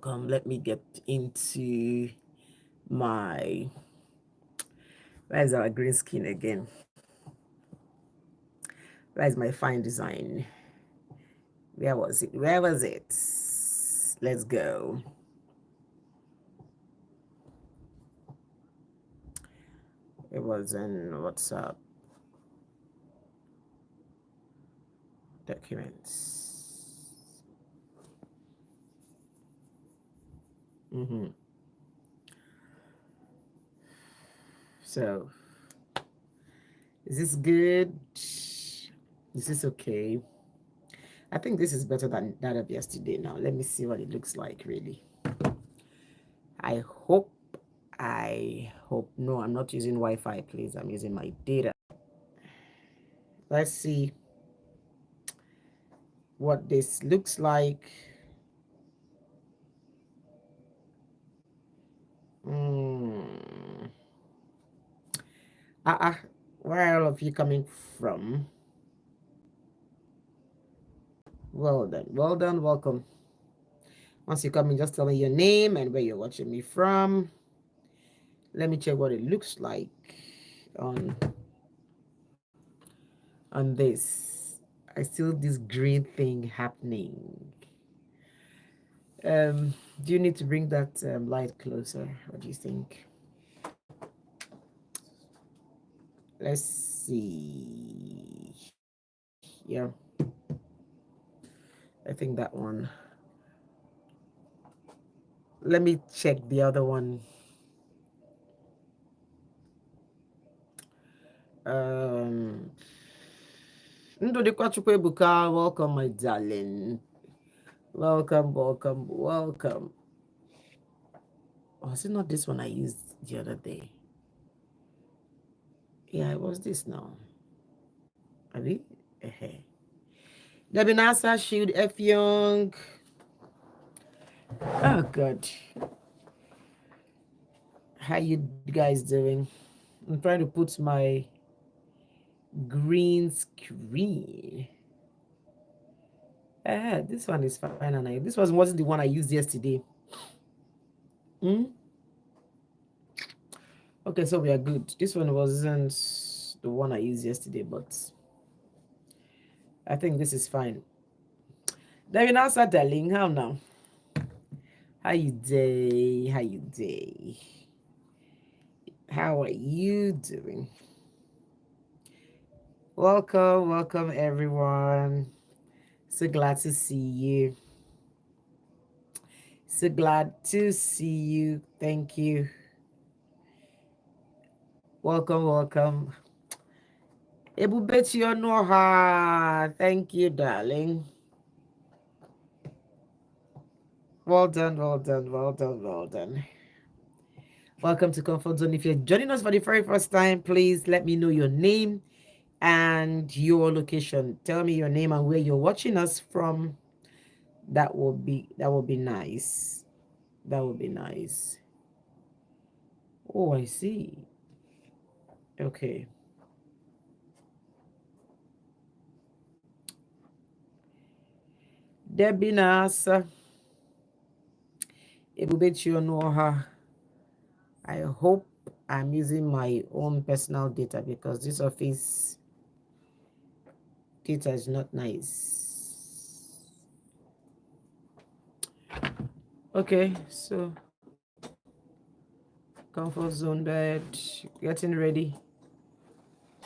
welcome. Let me get into my, where's our green skin again? Where's my fine design? Where was it? Where was it? Let's go. It was in WhatsApp documents. So, is this good? Is this okay? I think this is better than that of yesterday now. Let me see what it looks like, really. I hope, no, I'm not using Wi-Fi, please. I'm using my data. Let's see what this looks like. Where are all of you coming from? Well done, well done, welcome. Once you come in, just tell me your name and where you're watching me from. Let me check what it looks like on this. I still this green thing happening. Do you need to bring that light closer? What do you think? Let's see. Yeah, I think that one. Let me check the other one. Welcome, my darling. Welcome, welcome, welcome. Was it not this one I used the other day? Yeah, it was this now. Abi? Debbie Nasa, Shield F. Young. Oh, God. How you guys doing? I'm trying to put my green screen. This one is fine, and this wasn't the one I used yesterday. Okay, so we are good. This one wasn't the one I used yesterday, but I think this is fine. Then we now start telling how now. How you day? How you day? How are you doing? Welcome, welcome everyone. So glad to see you. So glad to see you. Thank you. Welcome, welcome. Ebubeti Onoha. Thank you, darling. Well done, well done, well done, well done. Welcome to Comfort Zone. If you're joining us for the very first time, please let me know your name and your location. Tell me your name and where you're watching us from. That will be nice. That would be nice. Oh, I see. Okay. Debbie Nasa. Ebubechio Noha. I hope I'm using my own personal data because this office data is not nice. Okay, so comfort zone bed, getting ready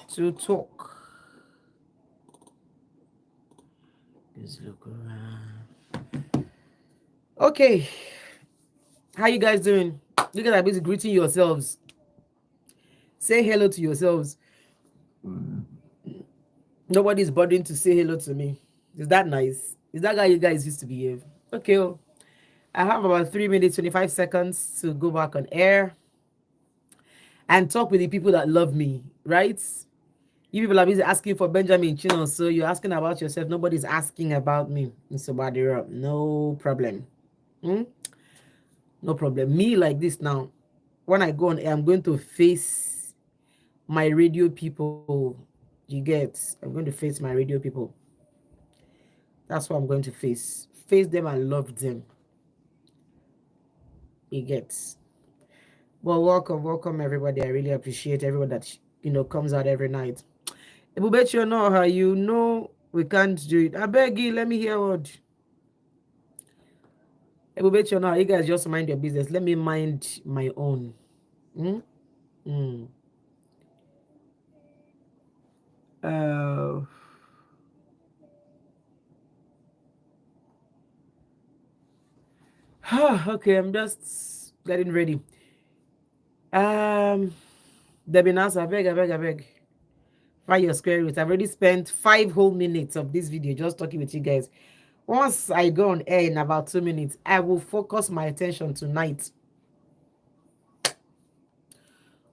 to talk. Let's look around. Okay, how you guys doing? Look at that, busy greeting yourselves. Say hello to yourselves. Nobody's bothering to say hello to me. Is that nice? Is that how you guys used to behave? Okay, well, I have about 3 minutes, 25 seconds to go back on air and talk with the people that love me, right? You people are busy asking for Benjamin Chinon, so you're asking about yourself. Nobody's asking about me. No problem. No problem. Me like this now. When I go on air, I'm going to face my radio people. You get? I'm going to face my radio people. That's what I'm going to face. Face them and love them. It gets. Well, welcome everybody. I really appreciate everyone that comes out every night. But bet you know how we can't do it. I beg you, let me hear what. Bet you know you guys just mind your business. Let me mind my own. Hmm? Hmm. Uh, okay, I'm just getting ready. Um, Debbie Nas, I beg. Find your square root. I've already spent 5 whole minutes of this video just talking with you guys. Once I go on air in about 2 minutes, I will focus my attention tonight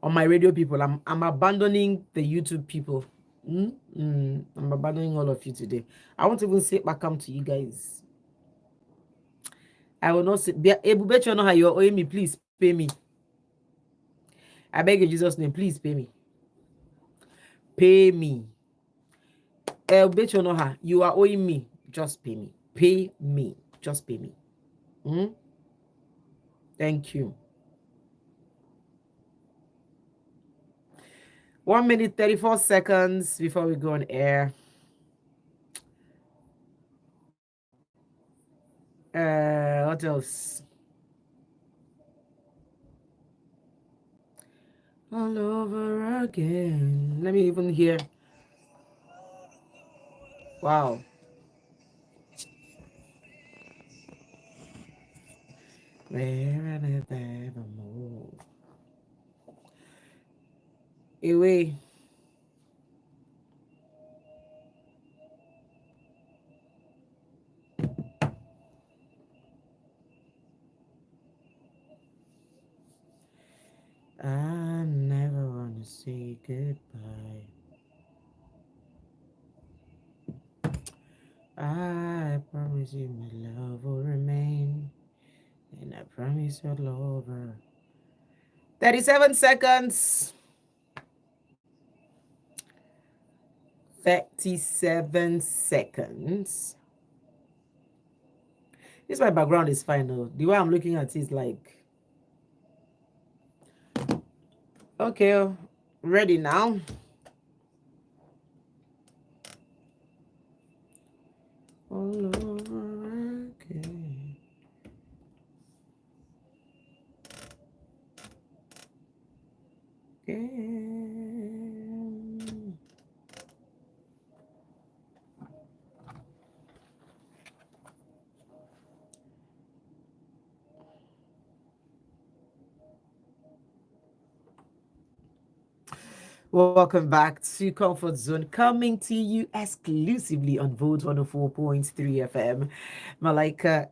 on my radio people. I'm abandoning the YouTube people. I'm abandoning all of you today. I won't even say back come to you guys. I will not say able bet you know how you're owing me. Please pay me. I beg in Jesus' name, please pay me. Pay me. Bet you know how you are owing me. Just pay me. Pay me. Just pay me. Hmm? Thank you. 1 minute 34 seconds before we go on air. What else? All over again. Let me even hear. Wow. Where and evermore. Away. I never want to say goodbye. I promise you my love will remain. And I promise you'll love her. 37 seconds. 37 seconds. This my background is fine though. The way I'm looking at it is like, okay, ready now. All over again. Again. Welcome back to Comfort Zone, coming to you exclusively on Vote 104.3 FM. Malaika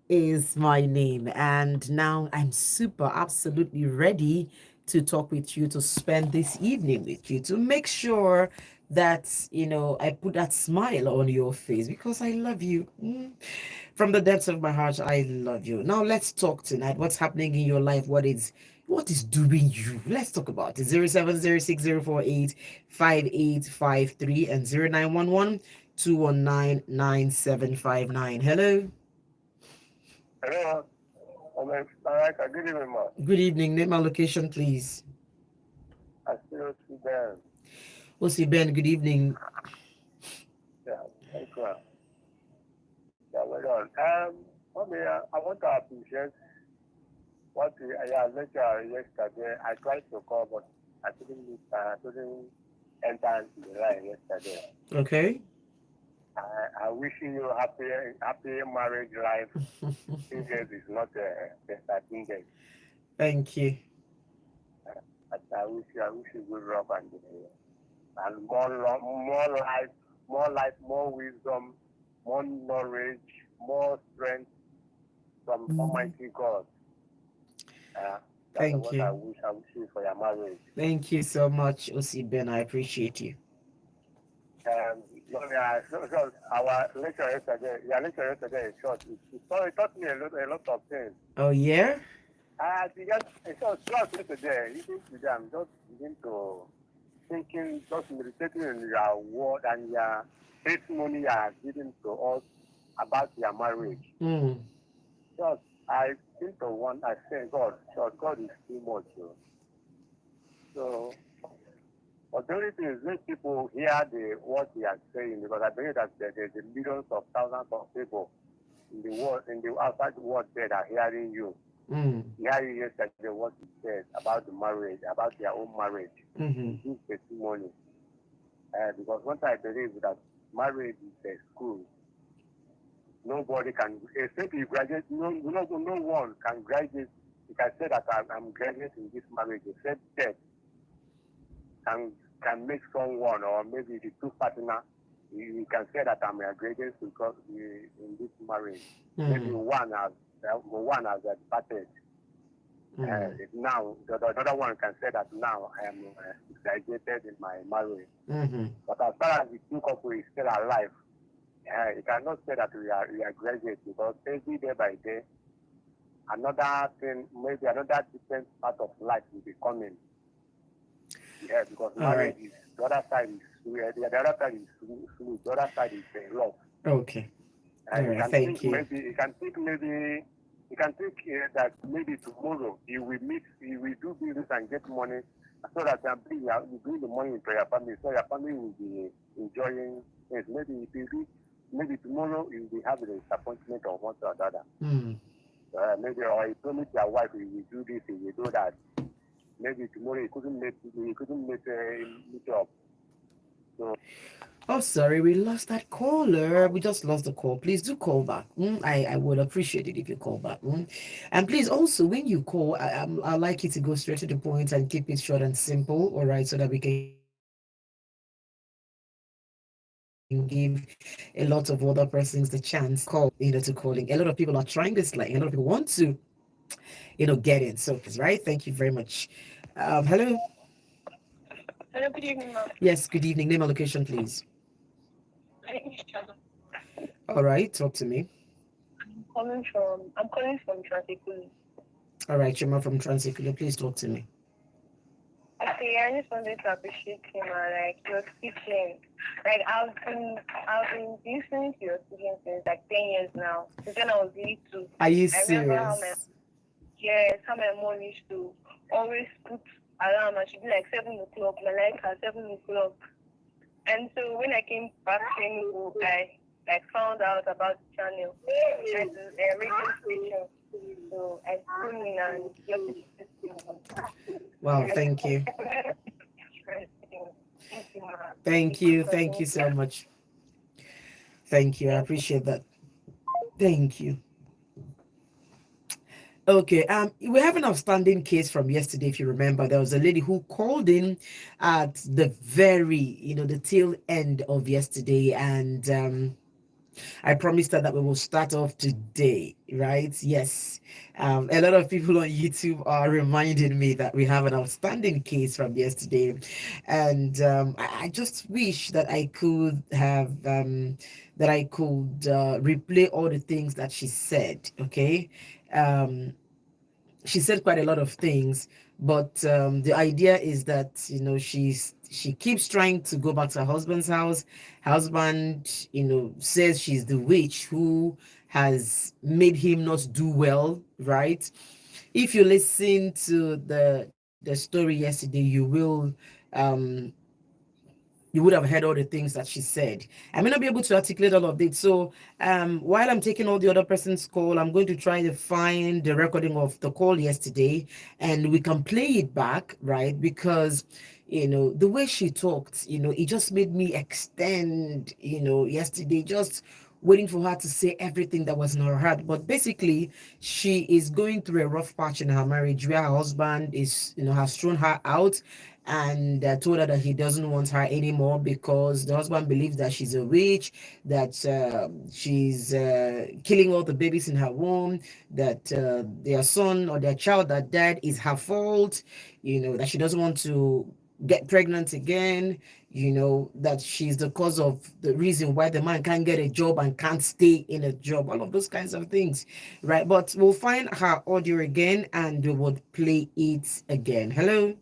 is my name, and now I'm super absolutely ready to talk with you, to spend this evening with you, to make sure that I put that smile on your face because I love you. From the depths of my heart, I love you. Now let's talk tonight. What's happening in your life? What is doing you? Let's talk about it. 0706048553 and 0911 Hello. Hello, Malaika. Good evening, ma. Good evening. Name my location, please. I still see them. Osi Ben, good evening. Yeah, thank you. Yeah, well done. For me, I want to appreciate what yeah, lecture yesterday. I tried to call, but I couldn't enter into the line yesterday. Okay. I wishing you happy marriage life. Engage is not a starting date. Thank you. But I wish you good luck and more life, more wisdom, more knowledge, more strength from Almighty God. That's Thank what I you. wish. I wish you for your marriage. Thank you so much, Osi Ben. I appreciate you. Um, so our lecture yesterday, your lecture yesterday is short. It taught me a lot of things. Oh, yeah? It's short yesterday. Even today, I'm just begin to thinking, just meditating on your word and your testimony you are giving to us about your marriage. Mm. Just I think the one I say God is too much. So, but the only thing is when people hear the what he is saying, because I believe that there's millions of thousands of people in the world, in the outside world that are hearing you. Mm. Hearing yesterday what he said about the marriage, about their own marriage. Mm-hmm. He gives testimony. Because once I believe that marriage is a school, nobody can, except you graduate, no one can graduate. You can say that I'm graduating this marriage, except death can can make someone or maybe the two partner, you can say that I'm a graduate because in this marriage, maybe Mm. one has departed. Mm. Now the other one can say that now I am graduated in my marriage. Mm-hmm. But as far as the two couple is still alive, you cannot say that we are graduates because every day by day, another thing, maybe another different part of life will be coming. Yeah, because All marriage right. is the other side is the other side is smooth, the other side is love. Okay. All right. Thank you. You can think that maybe tomorrow you will do business and get money so that you bring the money into your family so your family will be enjoying it. Maybe tomorrow you will be having a disappointment or one or the other. Mm. Maybe or you promise your wife you will do this, you will do that. Maybe tomorrow you couldn't meet up. So Oh, sorry, we lost that caller. We just lost the call. Please do call back. I would appreciate it if you call back. And please also, when you call, I'd like you to go straight to the point and keep it short and simple, all right, so that we can give a lot of other persons the chance to call, to calling. A lot of people are trying this line. A lot of people want to, get in. So, please, right? Thank you very much. Hello. Hello, good evening, ma'am. Yes, good evening. Name and location, please. My name is Shazam. All right, talk to me. I'm calling from Transikulu. All right, Chima from Transit. Please talk to me. Okay, I just wanted to appreciate him and like your speaking. Like I've been listening to your speaking since like 10 years now. Since when I was little. Are you I remember serious? how my mom used to always put alarm and she'd be like 7 o'clock, Malaika 7 o'clock. And so when I came back to Enugu, I like found out about the channel and the radio station. So I tuned in and your Wow, thank you. Thank you. Thank you so much. Thank you. I appreciate that. Thank you. Okay, we have an outstanding case from yesterday. If you remember, there was a lady who called in at the the tail end of yesterday, and I promised her that we will start off today, right? Yes. A lot of people on YouTube are reminding me that we have an outstanding case from yesterday. And I just wish that I could replay all the things that she said, okay? Um, she said quite a lot of things, but the idea is that she keeps trying to go back to her husband's house. Husband says she's the witch who has made him not do well, right? If you listen to the story yesterday, um you would have heard all the things that she said. I may not be able to articulate all of it. So while I'm taking all the other person's call, I'm going to try to find the recording of the call yesterday and we can play it back, right? Because the way she talked, it just made me extend, yesterday, just waiting for her to say everything that was in her heart. But basically, she is going through a rough patch in her marriage where her husband has thrown her out and told her that he doesn't want her anymore because the husband believes that she's a witch, that she's killing all the babies in her womb, that their son or their child that died is her fault, that she doesn't want to get pregnant again, that she's the cause of the reason why the man can't get a job and can't stay in a job, all of those kinds of things, right? But we'll find her audio again and we would play it again. Hello.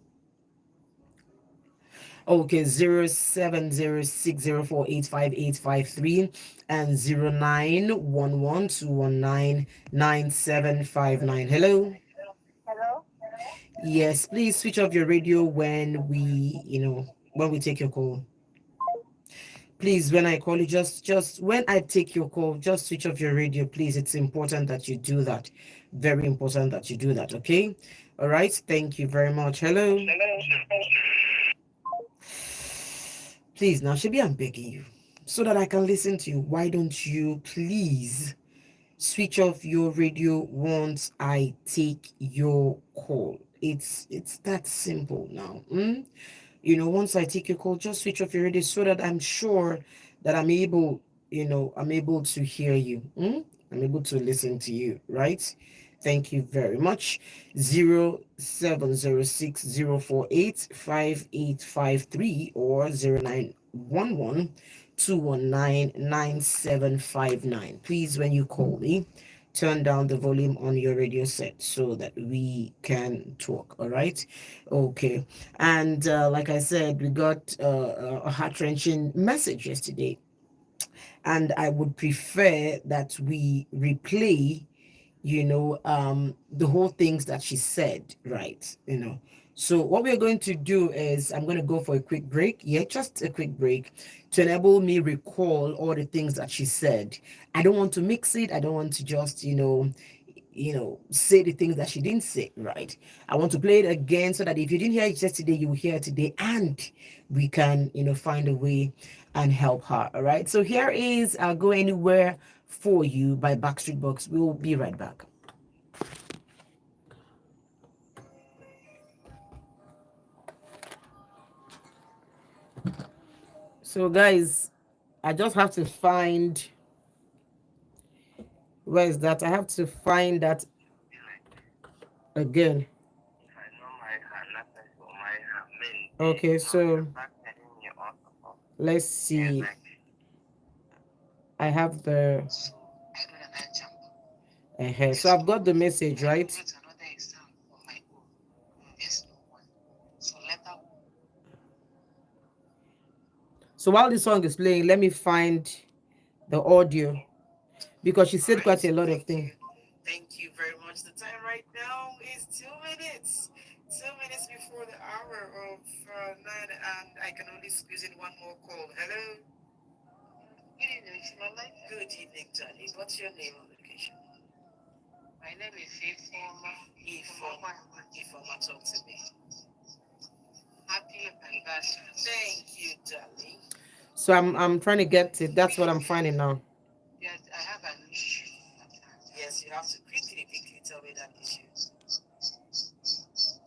Okay, 0706048585 and 091121999759. Hello. Hello? Yes, please switch off your radio when when we take your call. Please, when I call you, just when I take your call, just switch off your radio, please. It's important that you do that. Very important that you do that, okay? All right. Thank you very much. Hello. Please, now, Shibi, I'm begging you, so that I can listen to you. Why don't you please switch off your radio once I take your call? It's that simple now. Once I take your call, just switch off your radio so that I'm sure that I'm able to hear you. I'm able to listen to you, right? Thank you very much. 0706048585 or 091121999759. Please, when you call me, turn down the volume on your radio set so that we can talk. All right. Okay. And like I said, we got a heart-wrenching message yesterday, and I would prefer that we replay the whole things that she said, right? So what we're going to do is I'm going to go for a quick break. Yeah, just a quick break to enable me recall all the things that she said. I don't want to mix it. I don't want to just say the things that she didn't say, right? I want to play it again so that if you didn't hear it yesterday, you will hear it today, and we can find a way and help her. All right, so here is I'll Go Anywhere for You by Backstreet Boys. We'll be right back. So guys, I just have to find, where is that? I have to find that again. Okay, so let's see. I have the so I've got the message, right? So while the song is playing, let me find the audio, because she said quite a lot of things. Thank you very much. The time right now is 2 minutes. 2 minutes before the hour of 9, and I can only squeeze in one more call. Hello. Good evening, Malaika. Good evening, Johnny. What's your name and location? My name is Ifoma. Ifoma, talk to me. Happy anniversary. Thank you, darling. So I'm trying to get it. That's what I'm finding now. Yes, I have an issue. Yes, you have to quickly tell me that issue.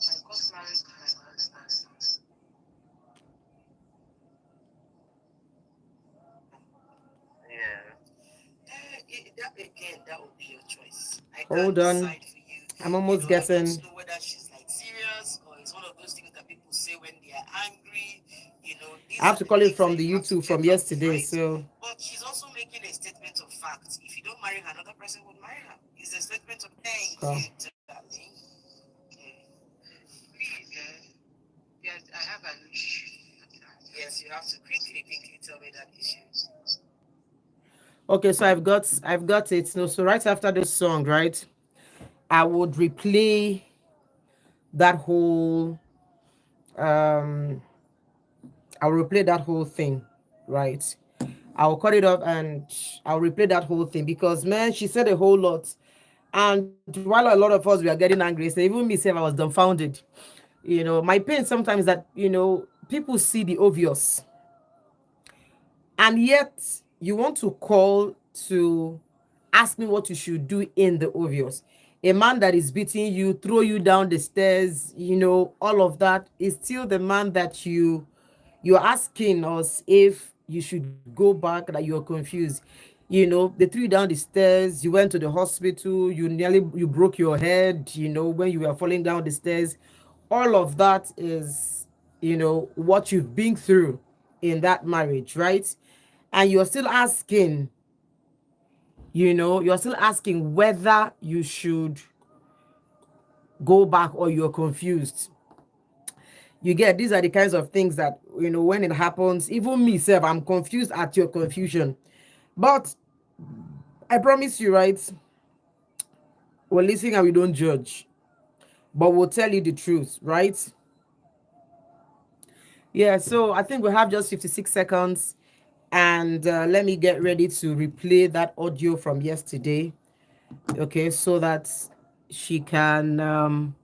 I got married to my husband. Yeah. That would be your choice. Hold on. For you. I'm almost guessing. I don't know whether she's like serious or it's one of those things that people say when they are angry. I have to call it from the YouTube from yesterday. Right? So. But she's also making a statement of fact. If you don't marry her, another person would marry her. It's a statement of thank you, darling. Okay. Please, yes, I have an issue. Yes, you have to quickly tell me that issue. Okay, so I've got it. So right after this song, right, I would replay that whole um I'll replay that whole thing, right? I'll cut it up and I'll replay that whole thing, because man, she said a whole lot. And while a lot of us were getting angry, so even me saying I was dumbfounded. My pain sometimes that people see the obvious, and yet you want to call to ask me what you should do in the obvious. A man that is beating you, throw you down the stairs, all of that is still the man that you're asking us if you should go back, that you're confused. They threw you down the stairs, you went to the hospital, you broke your head, when you were falling down the stairs. All of that is what you've been through in that marriage, right? And you're still asking whether you should go back, or you're confused. You get, these are the kinds of things that, when it happens, even me self, I'm confused at your confusion. But I promise you, right? We're listening and we don't judge, but we'll tell you the truth, right? Yeah, so I think we have just 56 seconds, and let me get ready to replay that audio from yesterday, okay, so that she can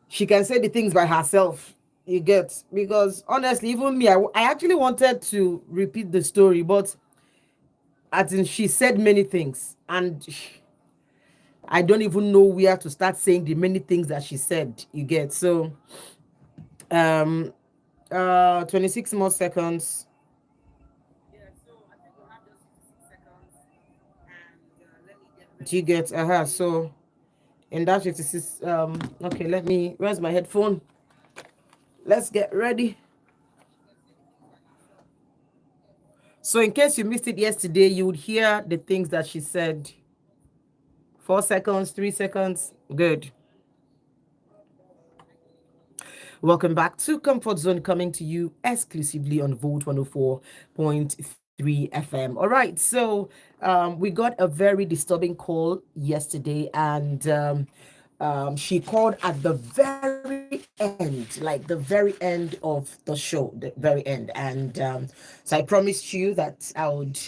say the things by herself. You get, because honestly, even me, I actually wanted to repeat the story, but as in she said many things, and I don't even know where to start saying the many things that she said. You get, so 26 more seconds. Yeah, so I think we'll have just 56 seconds, and let me get ready. Do you get, so in that 56, okay, where's my headphone? Let's get ready. So in case you missed it yesterday, you would hear the things that she said. 4 seconds, 3 seconds, good. Welcome back to Comfort Zone, coming to you exclusively on Volt 104.3 FM. All right, so we got a very disturbing call yesterday, and she called at the very end, like the very end of the show, the very end. And so I promised you that I would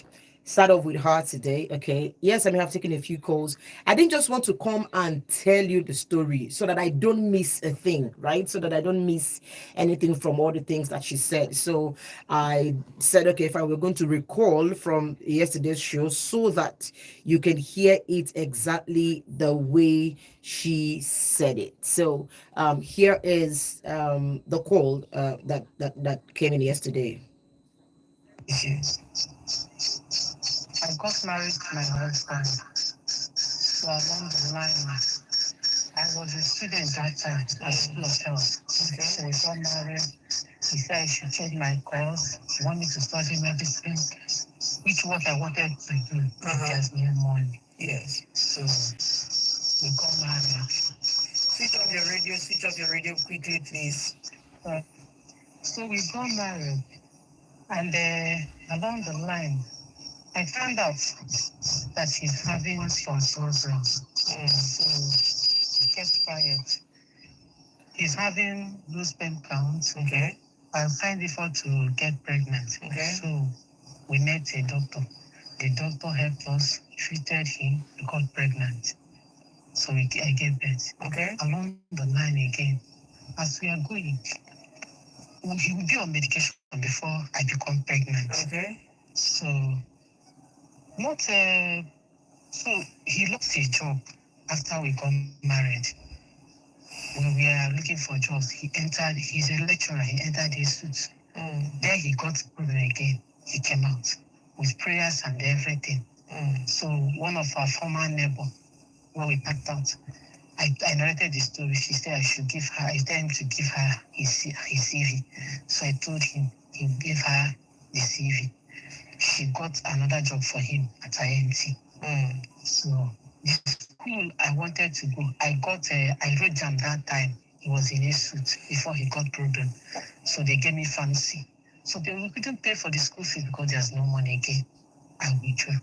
start off with her today. Okay, yes, I may have taken a few calls. I didn't just want to come and tell you the story so that I don't miss a thing, right? So that I don't miss anything from all the things that she said. So I said, okay, if I were going to recall from yesterday's show so that you can hear it exactly the way she said it. So here is the call that came in yesterday. I got married to my husband. So along the line, I was a student that time at School of Health. Okay. So we got married. He said I should change my course. He wanted me to study medicine, which what I wanted to do. There's no money. Yes. So we got married. Switch off your radio quickly, please. So we got married. And along the line, I found out that he's having some problems. So he kept quiet. He's having low sperm count. Okay. I find it hard to get pregnant. Okay. So we met a doctor. The doctor helped us, treated him, we got pregnant. So I gave birth. Okay. Along the line again, as we are going, he will be on medication before I become pregnant. Okay. So not so he lost his job after we got married. When we are looking for jobs, he's a lecturer, he entered his suit. Then he got proven again. He came out with prayers and everything. So one of our former neighbor, when we packed out, I narrated the story. She said I should give her, I told him to give her his CV. So I told him, he gave her the CV. She got another job for him at IMT. So the school I wanted to go, I wrote jam that time. He was in a suit before he got problem. So they gave me fancy. So we couldn't pay for the school fees because there's no money again. I withdrew.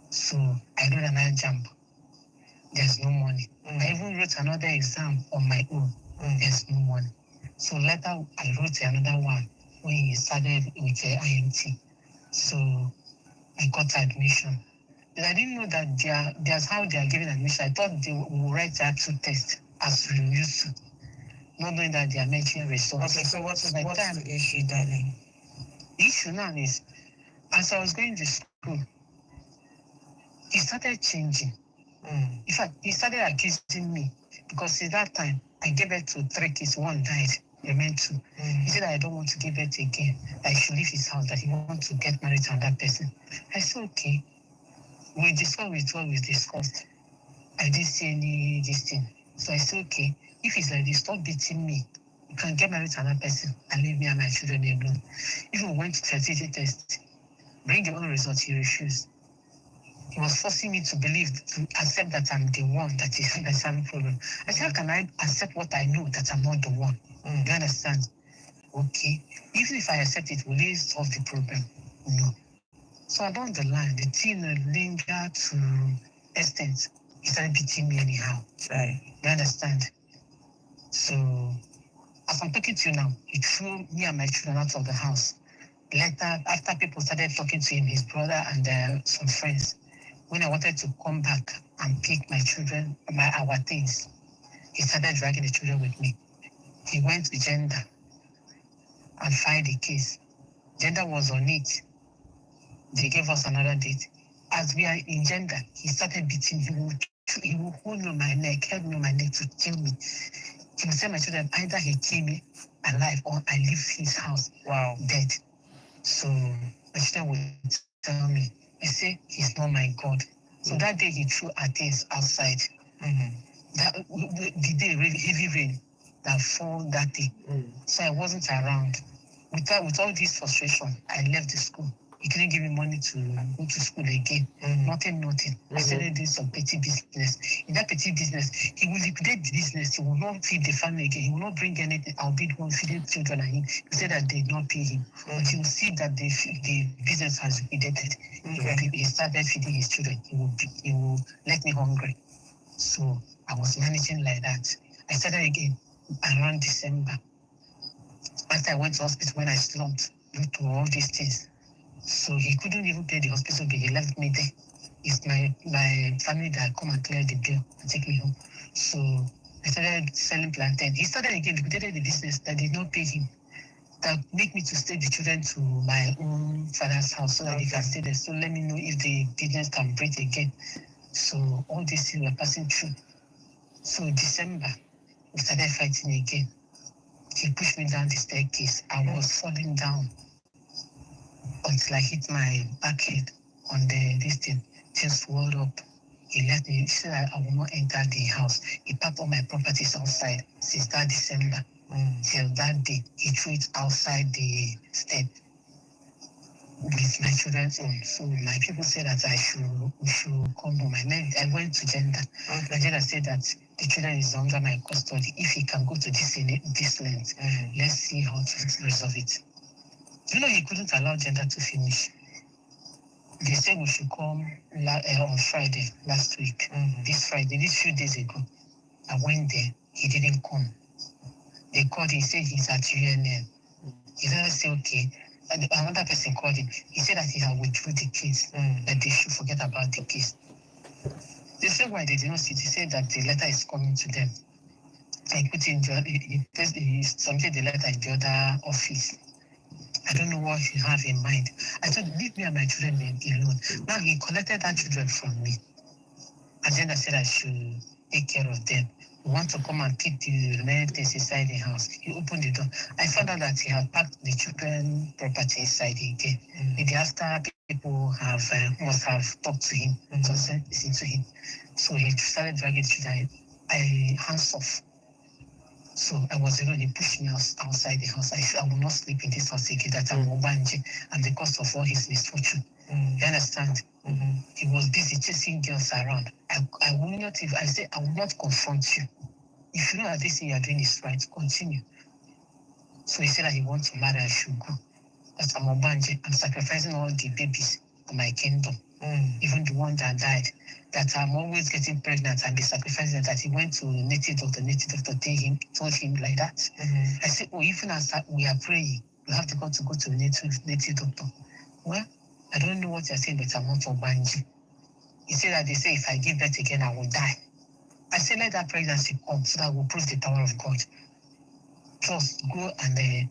So I wrote another jam. There's no money. I even wrote another exam on my own. There's no money. So later I wrote another one when he started with IMT. So I got admission. But I didn't know that there's how they are giving admission. I thought they will write the actual test as we used to, not knowing that they are making results. Okay, so what's the issue, darling? The issue now is, as I was going to school, he started changing. In fact, he started accusing me because at that time I gave birth to 3 kids. One died, remained 2. He said I don't want to give birth again. That I should leave his house. That he wants to get married to another person. I said okay. We discussed with what we discussed. I didn't see any this thing. So I said okay. If it's like this, stop beating me. You can get married to another person and leave me and my children alone. If we went to fertility test, bring your own results. He refused. He was forcing me to believe, to accept that I'm the one that is having problem. I said, how can I accept what I know that I'm not the one? Do you understand? Okay. Even if I accept it, will it solve the problem? No. So along the line, the thing lingered to extent. He started beating me anyhow. Right. You understand? So as I'm talking to you now, he threw me and my children out of the house. Later, after people started talking to him, his brother and some friends, when I wanted to come back and pick my children, our things, he started dragging the children with me. He went to gender and filed the case. Gender was on it. They gave us another date. As we are in gender, he started beating. He will hold me on my neck, held me on my neck to kill me. He would tell my children either he kill me alive or I leave his house dead. So my children would tell me, I say, he's not my God. So that day he threw our things outside. The day, really heavy rain that fall that day. So I wasn't around. With all this frustration, I left the school. He couldn't give me money to go to school again. Nothing. I started doing some petty business. In that petty business, he will liquidate the business. He will not feed the family again. He will not bring anything. I'll be the one feeding children and him. He said that they did not pay him. But he will see that the business has liquidated. He started feeding his children. He will let me hungry. So I was managing like that. I started again around December. After I went to hospital when I slumped due to all these things. So he couldn't even pay the hospital bill. He left me there. It's my family that come and clear the bill and take me home. So I started selling plantain. He started again, liquidated the business that did not pay him. That make me to stay the children to my own father's house so that they can stay there. So let me know if the business can breathe again. So all these things were passing through. So December, we started fighting again. He pushed me down the staircase. I was falling down until I hit my back head on this thing. Things swelled up. He left me. He said I will not enter the house. He packed all my properties outside since that December. Till that day, he threw it outside the step with my children's own. So my people said that we should come home. I went to gender. The gender said that the children is under my custody. If he can go to this length, let's see how to resolve it. You know, he couldn't allow gender to finish. They said we should come on Friday last week. This Friday, this few days ago, I went there. He didn't come. They called. He said he's at UNN. He didn't say okay. And another person called him. He said that he had withdrew the case. That they should forget about the case. They said why they did not see it. He said that the letter is coming to them. He put in he submitted the letter in the other office. I don't know what he have in mind. I told him, leave me and my children alone. Now he collected that children from me. And then I said I should take care of them. We want to come and pick the remaining things inside the house. He opened the door. I found out that he had packed the children property inside again. Maybe after people must have talked to him, listened to him. So he started dragging the children. I hands off. So I was alone. He pushed me outside the house. I will not sleep in this house again. That I'm Obanje, and because of all his misfortune. You understand? He was busy chasing girls around. I will not. If I say I will not confront you. If you know that this thing you are doing is right, continue. So he said that he wants to marry. I should go. That I'm Obanje. I'm sacrificing all the babies for my kingdom. Even the one that died. That I'm always getting pregnant and be sacrificing that he went to native doctor told him like that. I said, oh, even as we are praying, you have to go to the native doctor. Well, I don't know what you're saying, but I'm not for Banji. He said that they say if I give birth again, I will die. I said, let that pregnancy come so that will prove the power of God. Just go and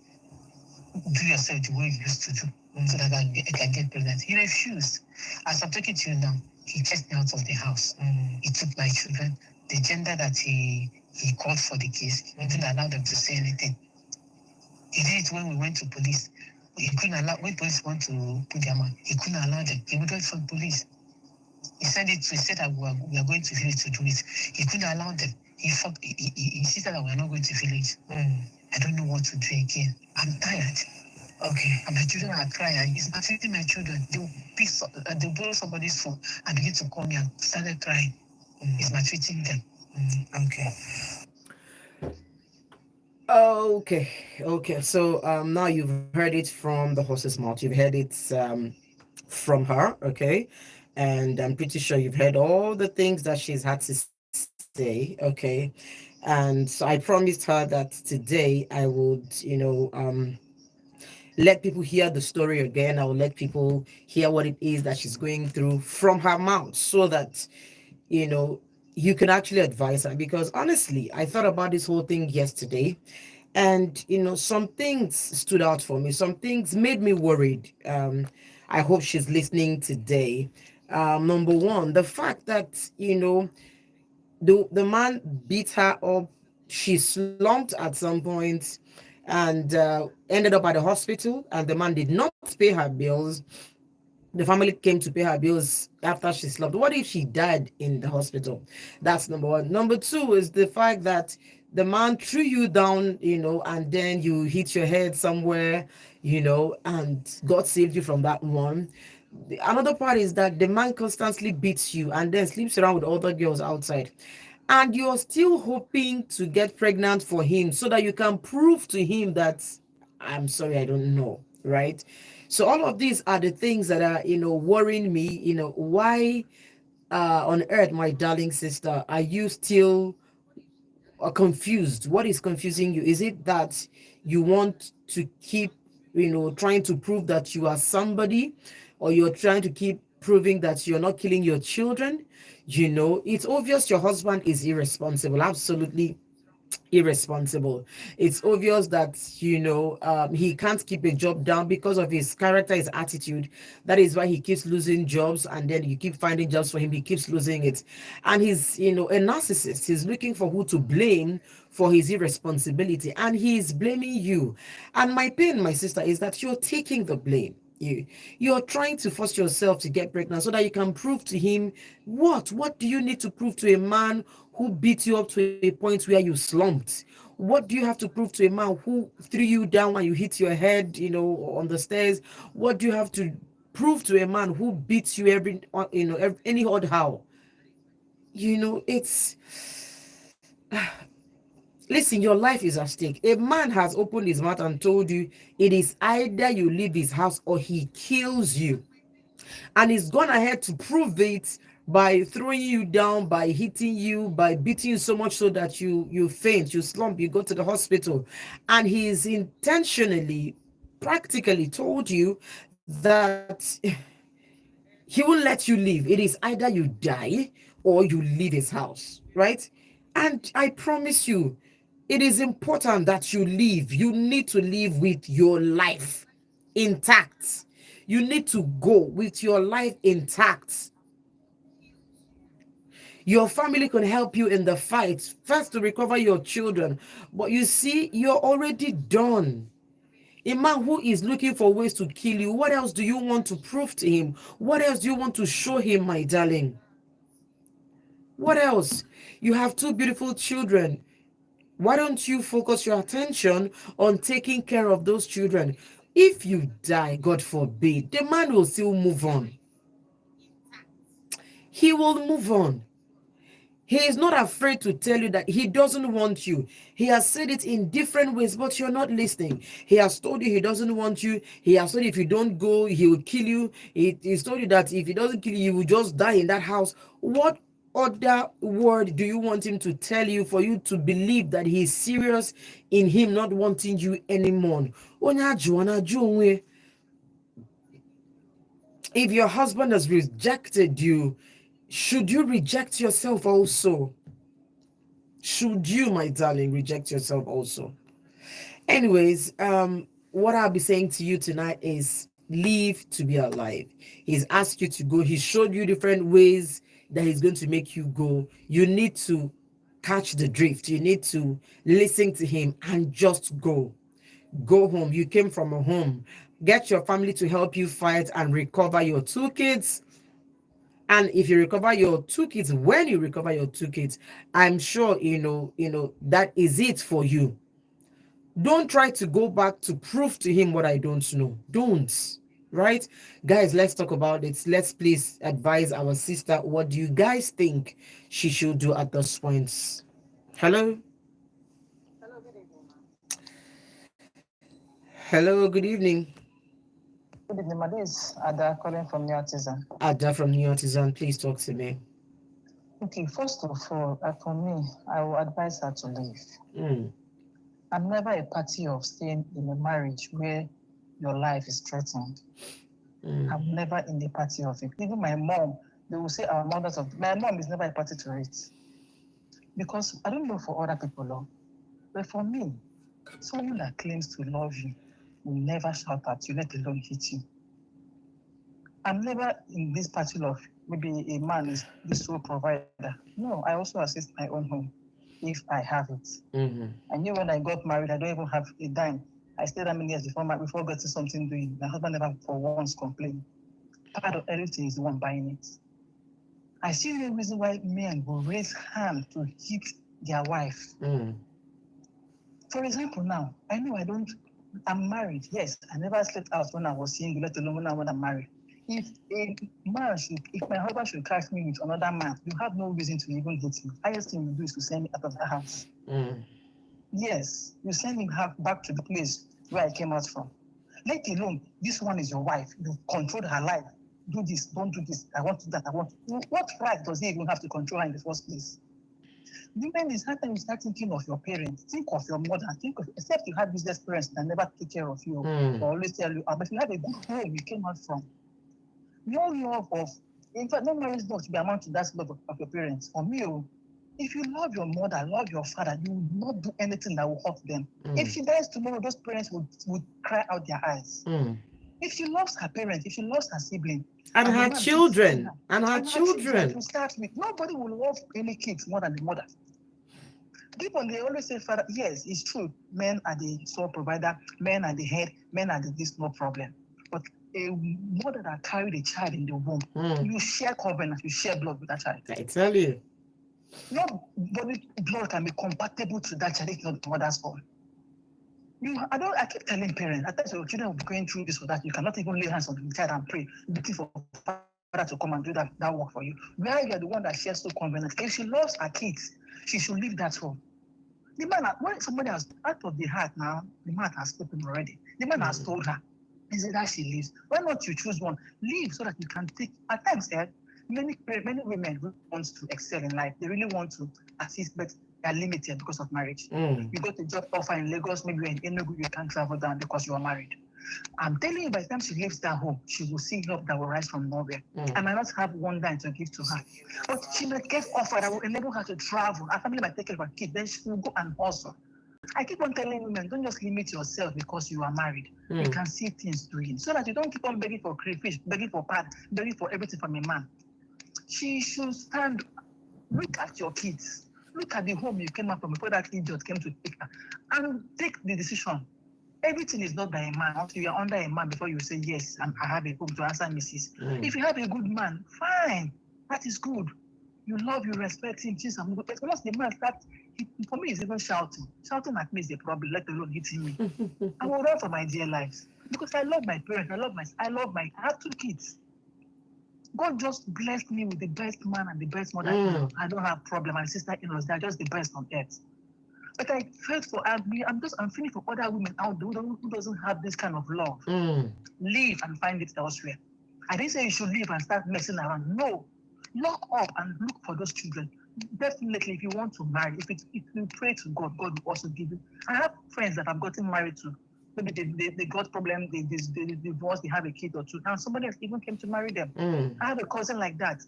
do yourself the way you used to do so that I can get pregnant. He refused. As I'm talking to you now, he chased me out of the house. He took my children. The gender that he called for the case, he didn't allow them to say anything. He did it when we went to police. He couldn't allow, when police want to put their man, he couldn't allow them. He wouldn't from police. He said that we are going to village to do it. He couldn't allow them. He insisted that we are not going to village. I don't know what to do again. I'm tired. Okay, and my children are crying. It's affecting my children. They'll borrow somebody's phone and begin to call me and started crying. It's maltreating them. Okay. Okay, okay. So now you've heard it from the horse's mouth. You've heard it from her, okay, and I'm pretty sure you've heard all the things that she's had to say, okay. And so I promised her that today I would, let people hear the story again. I will let people hear what it is that she's going through from her mouth, so that you know you can actually advise her. Because honestly, I thought about this whole thing yesterday, and some things stood out for me. Some things made me worried. I hope she's listening today. Number one, the fact that the man beat her up. She slumped at some point, and ended up at the hospital, and the man did not pay her bills. The family came to pay her bills after she slept. What if she died in the hospital? That's number one. Number two is the fact that the man threw you down, and then you hit your head somewhere, and God saved you from that one. Another part is that the man constantly beats you and then sleeps around with other girls outside. And you're still hoping to get pregnant for him so that you can prove to him that, I'm sorry, I don't know, right? So all of these are the things that are, worrying me. Why on earth, my darling sister, are you still confused? What is confusing you? Is it that you want to keep, trying to prove that you are somebody, or you're trying to keep proving that you're not killing your children? It's obvious your husband is irresponsible. Absolutely irresponsible. It's obvious that he can't keep a job down because of his character, his attitude. That is why he keeps losing jobs, and then you keep finding jobs for him, he keeps losing it. And he's a narcissist. He's looking for who to blame for his irresponsibility, and he's blaming you. And my pain, my sister, is that you're taking the blame. You're trying to force yourself to get pregnant so that you can prove to him. What do you need to prove to a man who beat you up to a point where you slumped? What do you have to prove to a man who threw you down when you hit your head, on the stairs? What do you have to prove to a man who beats you any odd how? It's Listen, your life is at stake. A man has opened his mouth and told you it is either you leave his house or he kills you. And he's gone ahead to prove it by throwing you down, by hitting you, by beating you so much so that you faint, you slump, you go to the hospital. And he's intentionally, practically told you that he won't let you leave. It is either you die or you leave his house, right? And I promise you, it is important that you leave. You need to leave with your life intact. You need to go with your life intact. Your family can help you in the fight, first to recover your children. But you see, you're already done. A man who is looking for ways to kill you, what else do you want to prove to him? What else do you want to show him, my darling? What else? You have two beautiful children. Why don't you focus your attention on taking care of those children? If you die, God forbid, the man will still move on. He will move on. He is not afraid to tell you that he doesn't want you. He has said it in different ways, but you're not listening. He has told you he doesn't want you. He has told you if you don't go, he will kill you. He's told you that if he doesn't kill you, you will just die in that house. What other word do you want him to tell you for you to believe that he is serious in him not wanting you anymore? If your husband has rejected you, should you reject yourself also? Should you, my darling, reject yourself also? Anyways, what I'll be saying to you tonight is live to be alive. He's asked you to go. He showed you different ways that he's going to make you go. You need to catch the drift. You need to listen to him and just go. Go home. You came from a home. Get your family to help you fight and recover your two kids. And if you recover your two kids, when you recover your two kids, I'm sure that is it for you. Don't try to go back to prove to him what I don't know. Don't. Right? Guys, let's talk about it. Let's please advise our sister. What do you guys think she should do at this point? Hello? Hello, good evening, ma'am. Hello, good evening. Good evening, ma'am. This is Ada calling from New Artisan. Ada from New Artisan, please talk to me. Okay, first of all, for me, I will advise her to leave. Mm, I'm never a party of staying in a marriage where your life is threatened. I'm never in the party of it. Even my mom, they will say our mothers of my mom is never a party to it. Because I don't know for other people, but for me, someone that claims to love you will never shout at you, let alone hit you. I'm never in this party of maybe a man is the sole provider. No, I also assist my own home if I have it. mm-hmm. I knew when I got married, I don't even have a dime. I stayed that many years before getting something doing. My husband never for once complained. Part of everything is the one buying it. I see no reason why men will raise hand to hit their wife. For example, now, I know I'm married. Yes, I never slept out when I was single, let alone when I'm married. If my husband should catch me with another man, you have no reason to even hit me. Highest thing you do is to send me out of the house. Yes, you send me back to the place where I came out from. Let alone, this one is your wife. You control her life. Do this, don't do this. I want to that, I want to. What right does he even have to control her in the first place? Women is hard time you start thinking of your parents, think of your mother, except you have business parents that never take care of you or always tell you, but you have a good home you came out from. No love of, in fact, no marriage love to be amount to that love of your parents. For me, if you love your mother, love your father, you will not do anything that will hurt them. If she dies tomorrow, those parents would cry out their eyes. If she loves her parents, if she loves her sibling, and her children, and her children to start with, nobody will love any kids more than the mother. People, they always say, father, yes, it's true. Men are the sole provider, men are the head, men are this, no problem. But a mother that carried a child in the womb, you share covenant, you share blood with that child. I tell you. Nobody blood can be compatible to that child if not the mother's own. I keep telling parents, at times your children will be going through this or that. You cannot even lay hands on the child and pray, looking for father to come and do that work for you. Where you are the one that shares so covenant. If she loves her kids, she should leave that home. The man, when somebody has out of the heart now, the man has spoken already. The man has told her, is it that she leaves? Why not you choose one? Leave so that you can take. At times, many women really want to excel in life. They really want to assist, but they are limited because of marriage. You got a job offer in Lagos, maybe you're in Enugu, you can't travel down because you are married. I'm telling you, by the time she leaves that home, she will see help that will rise from nowhere. I might not have one dime to give to her, but she may get offer that will enable her to travel. Her family might take care of her kids, then she will go and hustle. I keep on telling women, don't just limit yourself because you are married. You can see things doing, so that you don't keep on begging for crayfish, begging for pad, begging for everything from a man. She should stand, look at your kids, look at the home you came out from before that idiot came to take her, and take the decision. Everything is not by a man. Until you are under a man before you say, yes, I have a home to answer Mrs. If you have a good man, fine. That is good. You love, you respect him, things are good. But once the man starts, for me, it's even shouting. Shouting at me is a problem, let alone hitting me. I will run for my dear lives. Because I love my parents, I have 2 kids. God just blessed me with the best man and the best mother. I don't have problem. My sister-in-laws, they're just the best on earth. But I felt I'm feeling for other women out there who doesn't have this kind of love. Leave and find it elsewhere. I didn't say you should leave and start messing around. No. Lock up and look for those children. Definitely, if you want to marry, if you pray to God, God will also give you. I have friends that I've gotten married to. Maybe they got problem, they divorced, they have a kid or two, and somebody else even came to marry them. I have a cousin like that.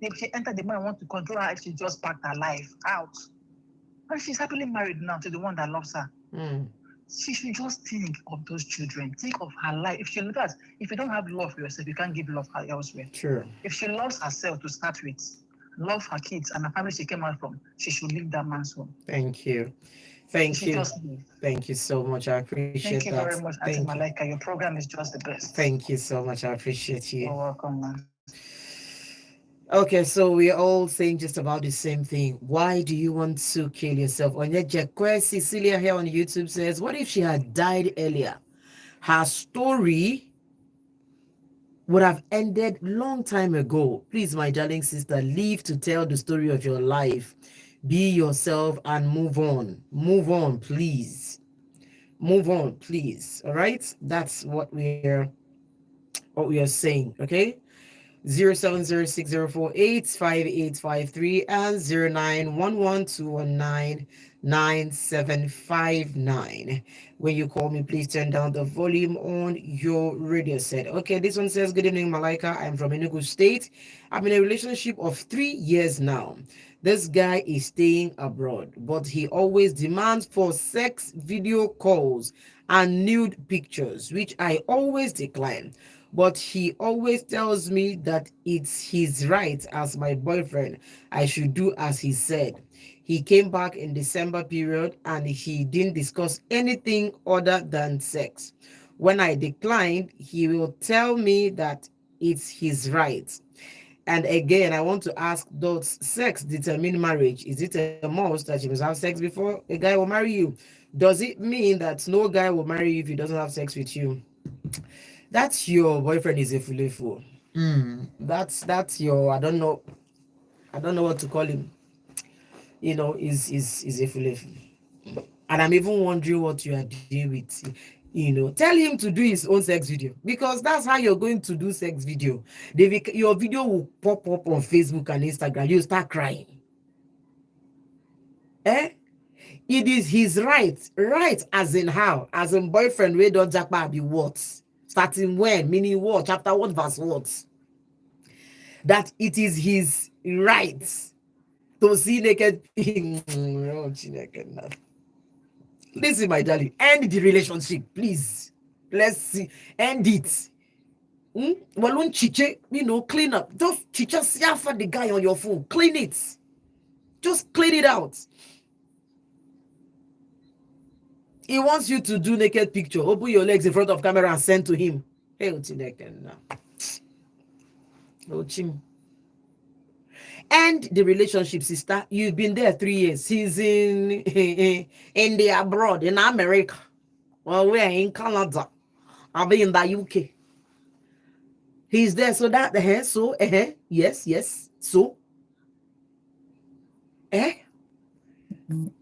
If she entered the man want to control her, she just packed her life out. And she's happily married now to the one that loves her. She should just think of those children. Think of her life. If you don't have love for yourself, you can't give love elsewhere. True. If she loves herself to start with, love her kids and the family she came out from, she should leave that man's home. Thank you. Thank you. Thank you so much. I appreciate that. Thank you very much, Auntie Malaika. Your program is just the best. Thank you so much. I appreciate you. You're welcome, man. Okay, so we're all saying just about the same thing. Why do you want to kill yourself? Onyeje Cecilia here on YouTube says, what if she had died earlier? Her story would have ended long time ago. Please, my darling sister, live to tell the story of your life. Be yourself and move on. Move on, please. Move on, please. All right? That's what we are saying, okay? 0706048585 and 091121999759. When you call me, please turn down the volume on your radio set. Okay, this one says, good evening, Malaika. I'm from Enugu State. I'm in a relationship of 3 years now. This guy is staying abroad, but he always demands for sex video calls and nude pictures, which I always decline. But he always tells me that it's his right as my boyfriend. I should do as he said. He came back in December period and he didn't discuss anything other than sex. When I declined, he will tell me that it's his right. And again, I want to ask, does sex determine marriage? Is it a must that you must have sex before a guy will marry you? Does it mean that no guy will marry you if he doesn't have sex with you? That's your boyfriend is a fool. That's your, I don't know what to call him. Is a fool. And I'm even wondering what you are doing with. Tell him to do his own sex video, because that's how you're going to do sex video. Your video will pop up on Facebook and Instagram. You start crying. Eh? It is his right. Right as in how? As in boyfriend, we don't jackpot be what? Starting when? Meaning what? Chapter what, verse what? That it is his right to see naked. Oh, Chineke, nah. Listen, my darling, end the relationship, please. Let's see, end it. Walun chiche, clean up. Just chicha siafa the guy on your phone. Clean it. Just clean it out. He wants you to do naked picture. Open your legs in front of camera and send to him. Hey, Chineke, nah. Oh, Chim. End the relationship, sister. You've been there 3 years. He's in the abroad, in America. Well, we're in Canada. I'll be in the UK. He's there, so that yes. So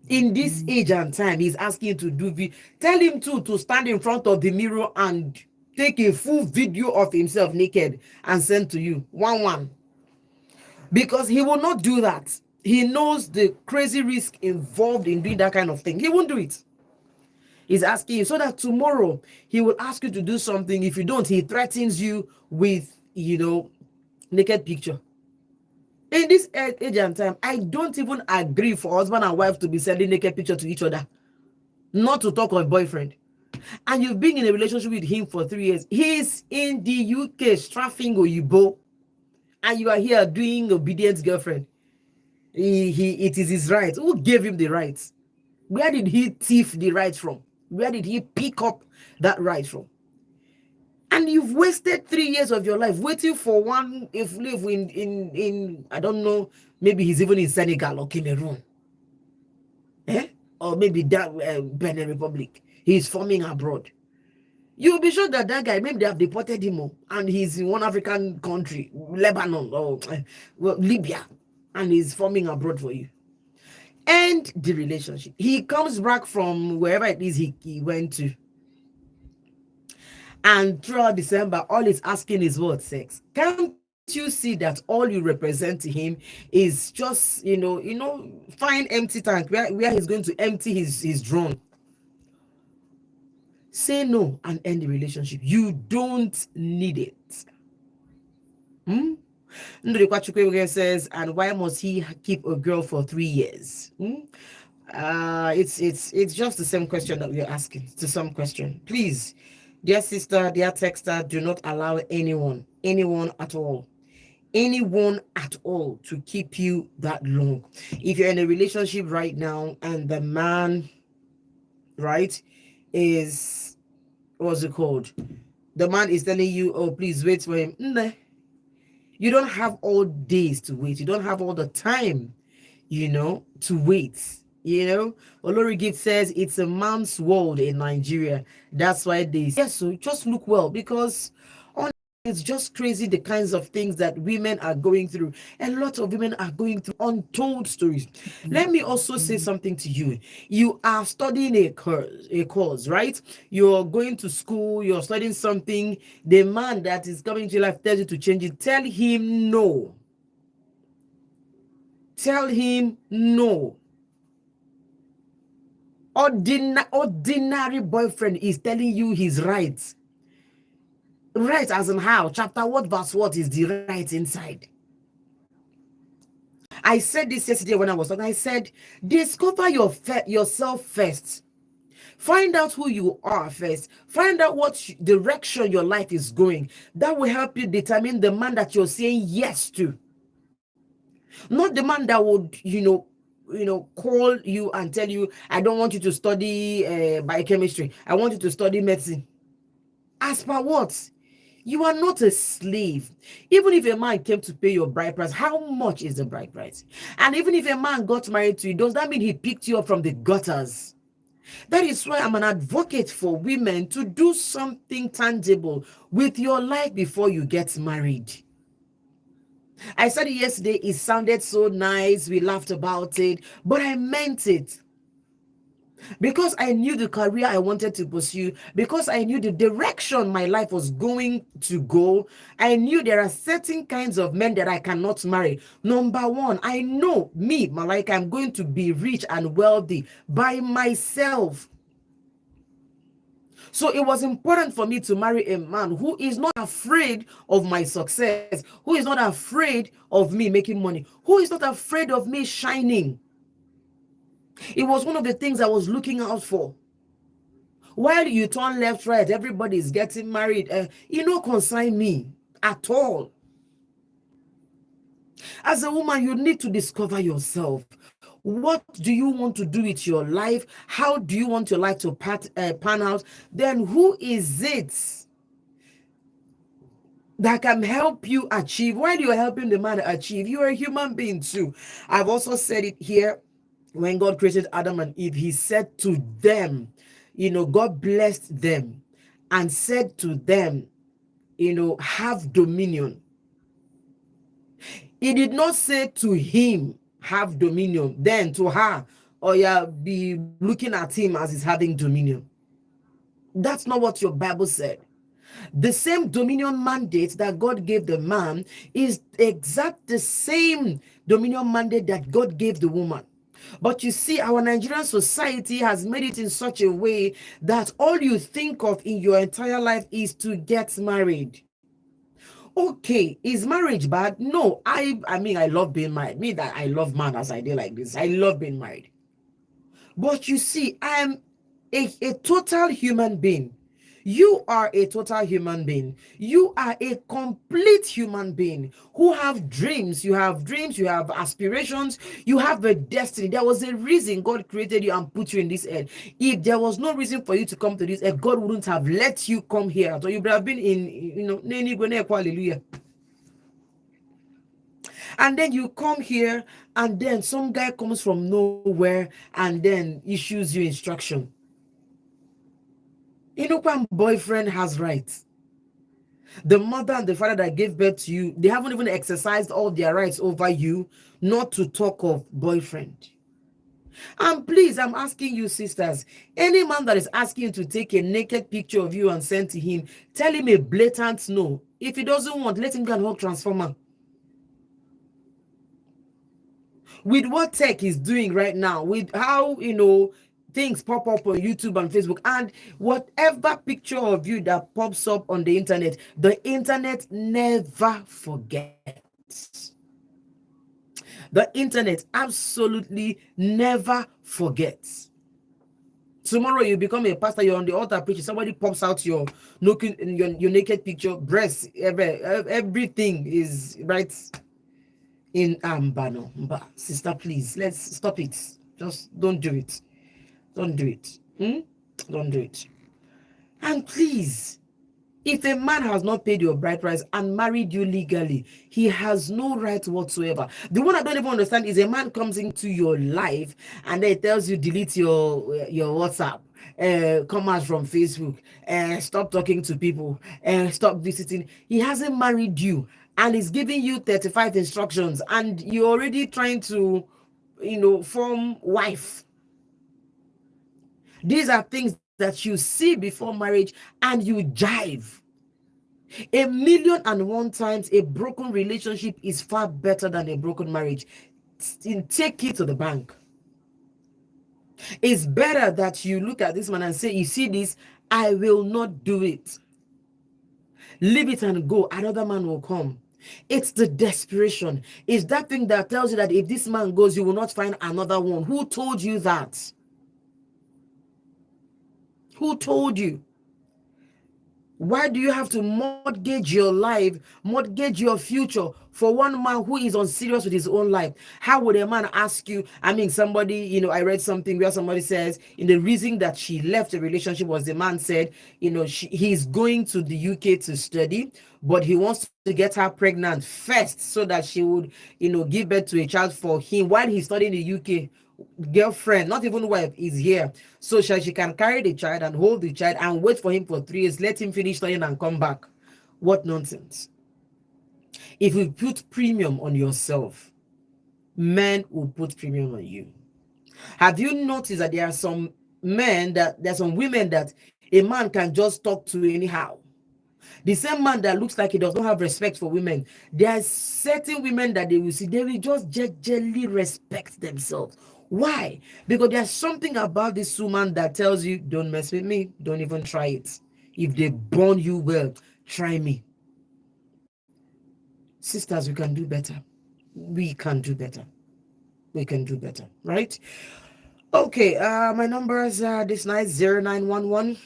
in this age and time, he's asking you to do tell him to stand in front of the mirror and take a full video of himself naked and send to you. One. Because he will not do that. He knows the crazy risk involved in doing that kind of thing. He won't do it. He's asking you so that tomorrow he will ask you to do something. If you don't, he threatens you with, naked picture. In this age and time, I don't even agree for husband and wife to be sending naked picture to each other. Not to talk of boyfriend. And you've been in a relationship with him for 3 years. He's in the UK, straffing Oyibo. And you are here doing obedient girlfriend. It is his right. Who gave him the rights? Where did he thief the right from? Where did he pick up that right from? And you've wasted 3 years of your life waiting for one. If live in I don't know, maybe he's even in Senegal or Cameroon, or maybe that Benin Republic. He's forming abroad. You'll be sure that guy, maybe they have deported him, and he's in one African country, Lebanon or Libya, and he's forming abroad for you. End the relationship. He comes back from wherever it is he went to. And throughout December, all he's asking is what? Sex. Can't you see that all you represent to him is just, fine empty tank where he's going to empty his drone? Say no and end the relationship. You don't need it. Ndurikwa says, and why must he keep a girl for 3 years? It's just the same question that we're asking. It's the same question. Please, dear sister, dear texter, do not allow anyone at all to keep you that long. If you're in a relationship right now and the man, right, is, what's it called? The man is telling you, oh, please wait for him. Nah. You don't have all days to wait. You don't have all the time, to wait. Olori Gift says it's a man's world in Nigeria. That's why they, yes, so just look well, because it's just crazy the kinds of things that women are going through. A lot of women are going through untold stories. Let me also say something to you. You are studying a course, right? You're going to school, you're studying something. The man that is coming to your life tells you to change it. Tell him no. Tell him no. Ordinary boyfriend is telling you he's right. Right as in how? Chapter what, verse what is the right inside? I said this yesterday when I was talking. I said, discover yourself first. Find out who you are first. Find out what direction your life is going. That will help you determine the man that you're saying yes to. Not the man that would, call you and tell you, I don't want you to study biochemistry. I want you to study medicine. As per what? You are not a slave. Even if a man came to pay your bride price, how much is the bride price? And even if a man got married to you, does that mean he picked you up from the gutters? That is why I'm an advocate for women to do something tangible with your life before you get married. I said it yesterday, it sounded so nice, we laughed about it, but I meant it. Because I knew the career I wanted to pursue, because I knew the direction my life was going to go, I knew there are certain kinds of men that I cannot marry. Number one, I know me, Malaika, I'm going to be rich and wealthy by myself. So it was important for me to marry a man who is not afraid of my success, who is not afraid of me making money, who is not afraid of me shining. It was one of the things I was looking out for. While you turn left, right, everybody is getting married. You don't concern me at all. As a woman, you need to discover yourself. What do you want to do with your life? How do you want your life to pan out? Then who is it that can help you achieve? While you're helping the man achieve, you're a human being too. I've also said it here. When God created Adam and Eve, he said to them, God blessed them and said to them, have dominion. He did not say to him, have dominion, then to her, or yeah, be looking at him as he's having dominion. That's not what your Bible said. The same dominion mandate that God gave the man is exact the same dominion mandate that God gave the woman. But you see, our Nigerian society has made it in such a way that all you think of in your entire life is to get married. Okay, is marriage bad? No, I mean, I love being married. Me that I love man as I do like this. I love being married. But you see, I am a total human being. You are a total human being. You are a complete human being who have dreams. You have dreams, you have aspirations, you have a destiny. There was a reason God created you and put you in this earth. If there was no reason for you to come to this earth, God wouldn't have let you come here. So you would have been in, hallelujah. And then you come here, and then some guy comes from nowhere and then issues you instruction. One boyfriend has rights. The mother and the father that gave birth to you, they haven't even exercised all their rights over you, not to talk of boyfriend. And please, I'm asking you, sisters, any man that is asking you to take a naked picture of you and send to him, tell him a blatant no. If he doesn't want, let him go and work transformer. With what tech is doing right now, with how things pop up on YouTube and Facebook, and whatever picture of you that pops up on the internet never forgets. The internet absolutely never forgets. Tomorrow you become a pastor, you're on the altar preaching, somebody pops out your naked picture, breasts, everything is right in Ambano. Sister, please, let's stop it. Just don't do it. Don't do it. Don't do it. And please, If a man has not paid your bride price and married you legally, he has no right whatsoever. The one I don't even understand is a man comes into your life and then tells you delete your WhatsApp, come out from Facebook, stop talking to people, stop visiting. He hasn't married you and is giving you 35 instructions, and you're already trying to, form wife. These are things that you see before marriage and you jive. A million and one times a broken relationship is far better than a broken marriage. Take it to the bank. It's better that you look at this man and say, you see this, I will not do it. Leave it and go. Another man will come. It's the desperation. It's that thing that tells you that if this man goes, you will not find another one. Who told you that? Who told you? Why do you have to mortgage your life, mortgage your future for one man who is unserious with his own life? How would a man ask you? I mean, somebody, I read something where somebody says, the reason that she left the relationship was the man said, he's going to the UK to study, but he wants to get her pregnant first so that she would, give birth to a child for him while he's studying in the UK. Girlfriend, not even wife, is here, so she can carry the child and hold the child and wait for him for 3 years, let him finish studying and come back. What nonsense. If you put premium on yourself, men will put premium on you. Have you noticed that there are some women that a man can just talk to anyhow? The same man that looks like he does not have respect for women, there are certain women that they will see, they will just gently respect themselves. Why? Because there's something about this woman that tells you, don't mess with me, don't even try it. If they burn you well, try me. Sisters, we can do better. We can do better. We can do better, right? Okay, my numbers are this night: 0911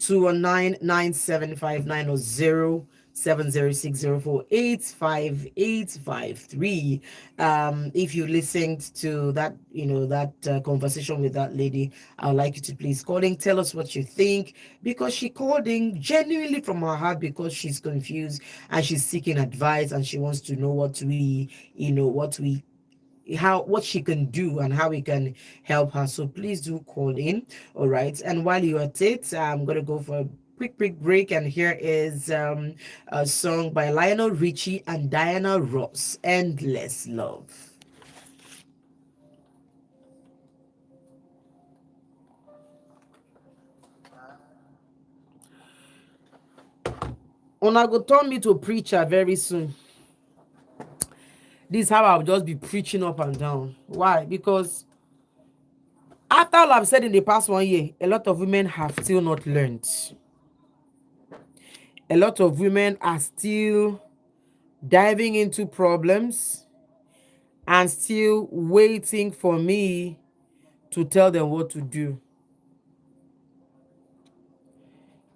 219-975-90070604858553. If you listened to that, conversation with that lady, I'd like you to please call in, tell us what you think, because she called in genuinely from her heart because she's confused and she's seeking advice and she wants to know what she can do and how we can help her. So please do call in. All right, and while you're at it, I'm gonna go for a quick break, and here is a song by Lionel Richie and Diana Ross, Endless Love. Una go turn me to preacher very soon. This is how I'll just be preaching up and down. Why? Because after all I've said in the past 1 year, a lot of women have still not learned. A lot of women are still diving into problems and still waiting for me to tell them what to do.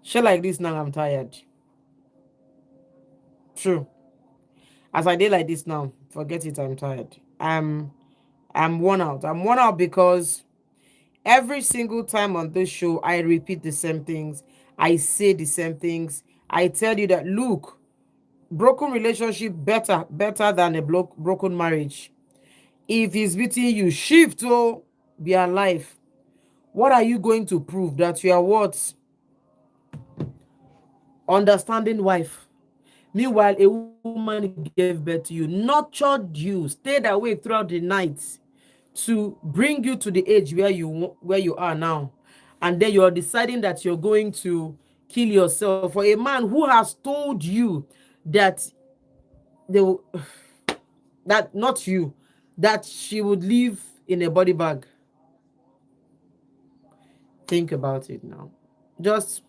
Shit like this now, I'm tired. True. As I did like this now, forget it, I'm tired. I'm worn out. I'm worn out because every single time on this show, I repeat the same things. I say the same things. I tell you that, look, broken relationship better than a broken marriage. If he's beating you, shift to be alive. What are you going to prove? That you are what? Understanding wife. Meanwhile, a woman gave birth to you, nurtured you, stayed awake throughout the night to bring you to the age where you are now, and then you're deciding that you're going to kill yourself for a man who has told you that they will, that not you, that she would live in a body bag. Think about it now. Just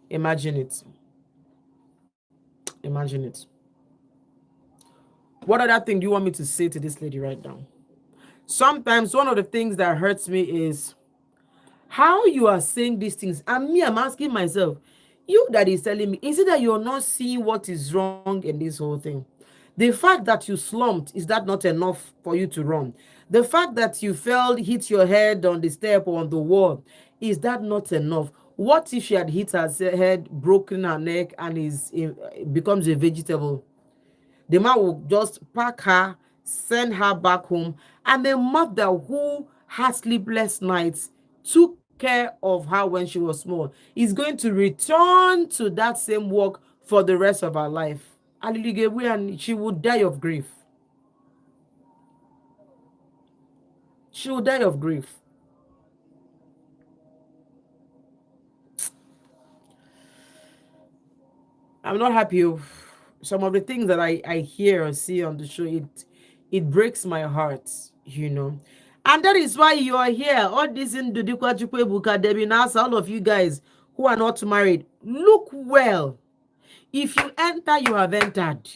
imagine it. Imagine it. What other thing do you want me to say to this lady right now? Sometimes one of the things that hurts me is how you are saying these things. And me, I'm asking myself, you that is telling me, is it that you're not seeing what is wrong in this whole thing? The fact that you slumped, is that not enough for you to run? The fact that you fell, hit your head on the step or on the wall, is that not enough? What if she had hit her head, broken her neck, and becomes a vegetable? The man will just pack her, send her back home, and the mother who had sleepless nights, took care of her when she was small, is going to return to that same work for the rest of her life. And she will die of grief. She will die of grief. I'm not happy. Some of the things that I hear or see on the show, it breaks my heart, you know. And that is why you are here. All this in Dudikwa Chukwebuka, Debbie Nasa, all of you guys who are not married, look well. If you enter, you have entered.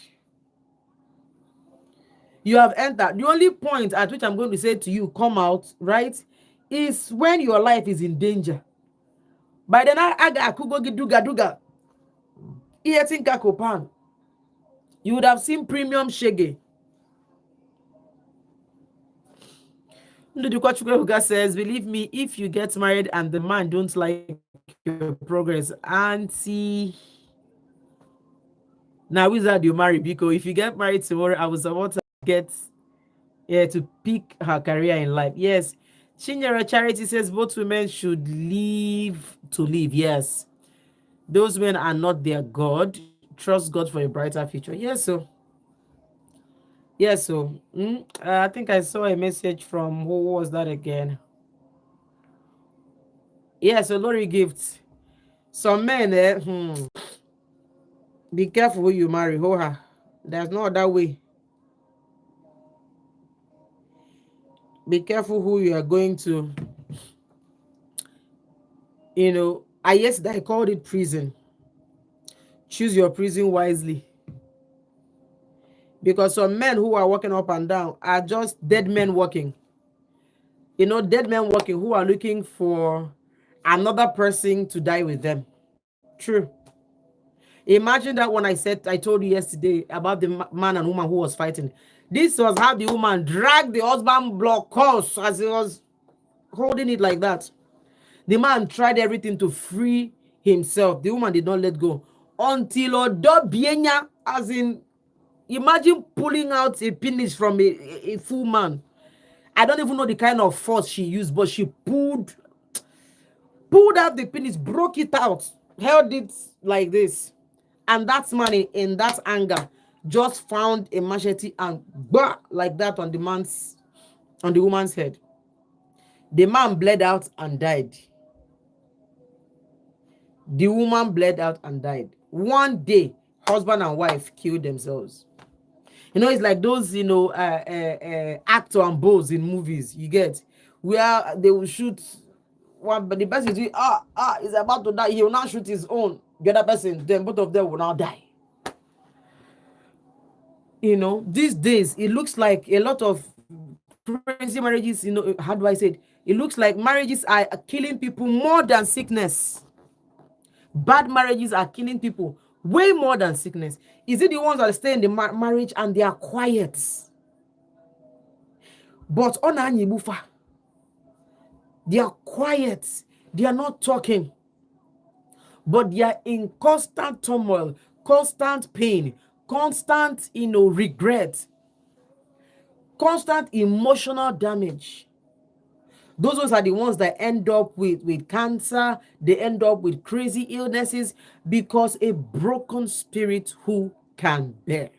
You have entered. The only point at which I'm going to say to you, come out, right, is when your life is in danger. By the night, aga kugogi duga duga, eating kakopan. You would have seen premium shege. Ndudukwachukwuka says, believe me, if you get married and the man don't like your progress, auntie, now wizard you marry, because if you get married tomorrow, I will support her get to pick her career in life. Yes. Chinyere Charity says both women should live to live. Yes. Those men are not their God. Trust God for a brighter future. I think I saw a message from, who was that again? So Lori Gifts. Some men, be careful who you marry. There's no other way. Be careful who you are going to. I called it prison. Choose your prison wisely. Because some men who are walking up and down are just dead men walking. Dead men walking who are looking for another person to die with them. True. Imagine that when I told you yesterday about the man and woman who was fighting. This was how the woman dragged the husband block course as he was holding it like that. The man tried everything to free himself. The woman did not let go until Odo Bienya, as in, imagine pulling out a penis from a full man. I don't even know the kind of force she used, but she pulled out the penis, broke it out, held it like this. And that man in that anger just found a machete and bah, like that on the woman's head. The man bled out and died. The woman bled out and died. One day, husband and wife killed themselves. It's like those, actor and bows in movies, you get, where they will shoot one, but the person is about to die. He will now shoot his own, the other person, then both of them will now die. These days, it looks like a lot of crazy marriages, how do I say it? It looks like marriages are killing people more than sickness. Bad marriages are killing people way more than sickness. Is it the ones that stay in the marriage and they are quiet? But on Anyibufa, they are quiet. They are not talking. But they are in constant turmoil, constant pain, constant, regret, constant emotional damage. Those ones are the ones that end up with cancer. They end up with crazy illnesses because a broken spirit who can bear.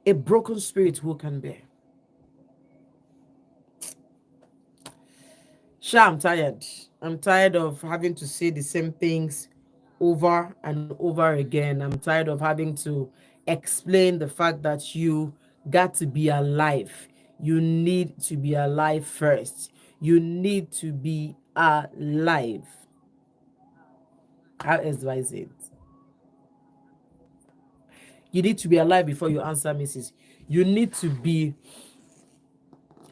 A broken spirit who can bear. Sha, I'm tired. I'm tired of having to say the same things over and over again. I'm tired of having to explain the fact that you got to be alive. You need to be alive first. You need to be alive. How else do I say it? You need to be alive before you answer, Mrs. You need to be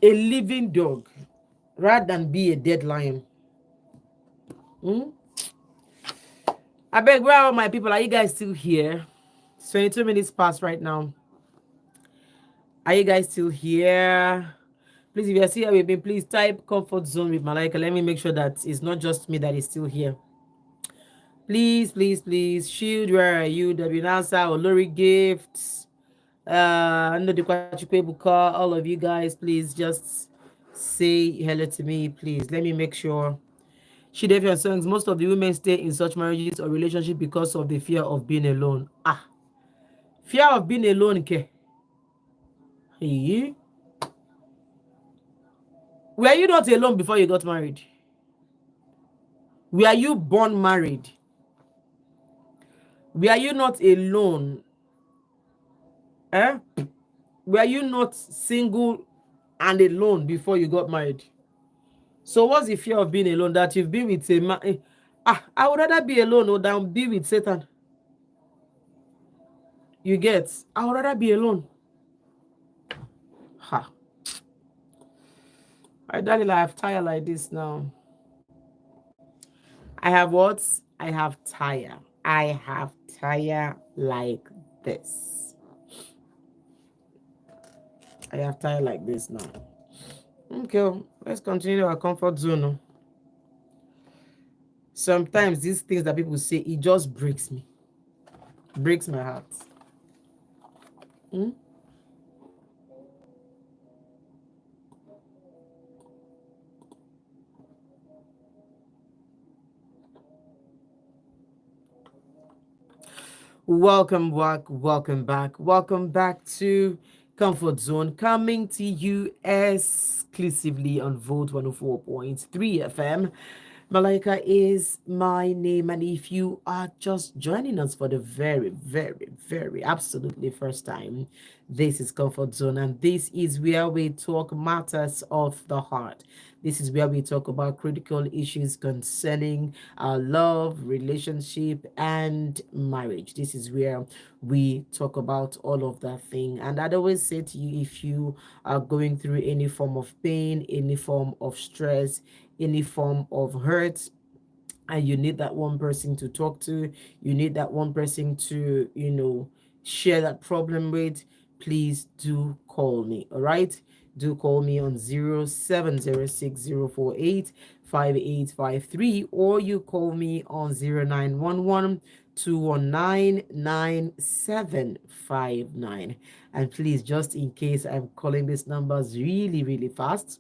a living dog rather than be a dead lion. I beg, where are my people? Are you guys still here? 22 minutes past right now. Are you guys still here? Please, if you are still here with me, please type comfort zone with Malaika. Let me make sure that it's not just me that is still here. Please, please, please. Shield, where are you? Dabinasa, Olori Gifts, Ndodikwachukwuebuka, all of you guys, please just say hello to me, please. Let me make sure. She Devian songs, most of the women stay in such marriages or relationships because of the fear of being alone. Ah, fear of being alone, okay? Hey. Were you not alone before you got married? Were you born married? Were you not alone? Eh? Were you not single and alone before you got married? So what's the fear of being alone that you've been with a man? I would rather be alone or than be with Satan. You get? I would rather be alone. Ha. I darling, I have tired like this now. I have what? I have tire. I have tire like this. I have tire like this now. Okay, let's continue our comfort zone. Sometimes these things that people say, it just breaks me. Breaks my heart. Hmm? Welcome back to Comfort Zone, coming to you exclusively on Vote 104.3 FM. Malaika is my name, and if you are just joining us for the very, very, very absolutely first time, this is Comfort Zone, and this is where we talk matters of the heart. This is where we talk about critical issues concerning our love, relationship, and marriage. This is where we talk about all of that thing. And I'd always say to you, if you are going through any form of pain, any form of stress, any form of hurt, and you need that one person to talk to, you need that one person to, share that problem with, please do call me. All right, do call me on 0706 048 5853, or you call me on 0911 219 9759. And please, just in case I'm calling these numbers really, really fast,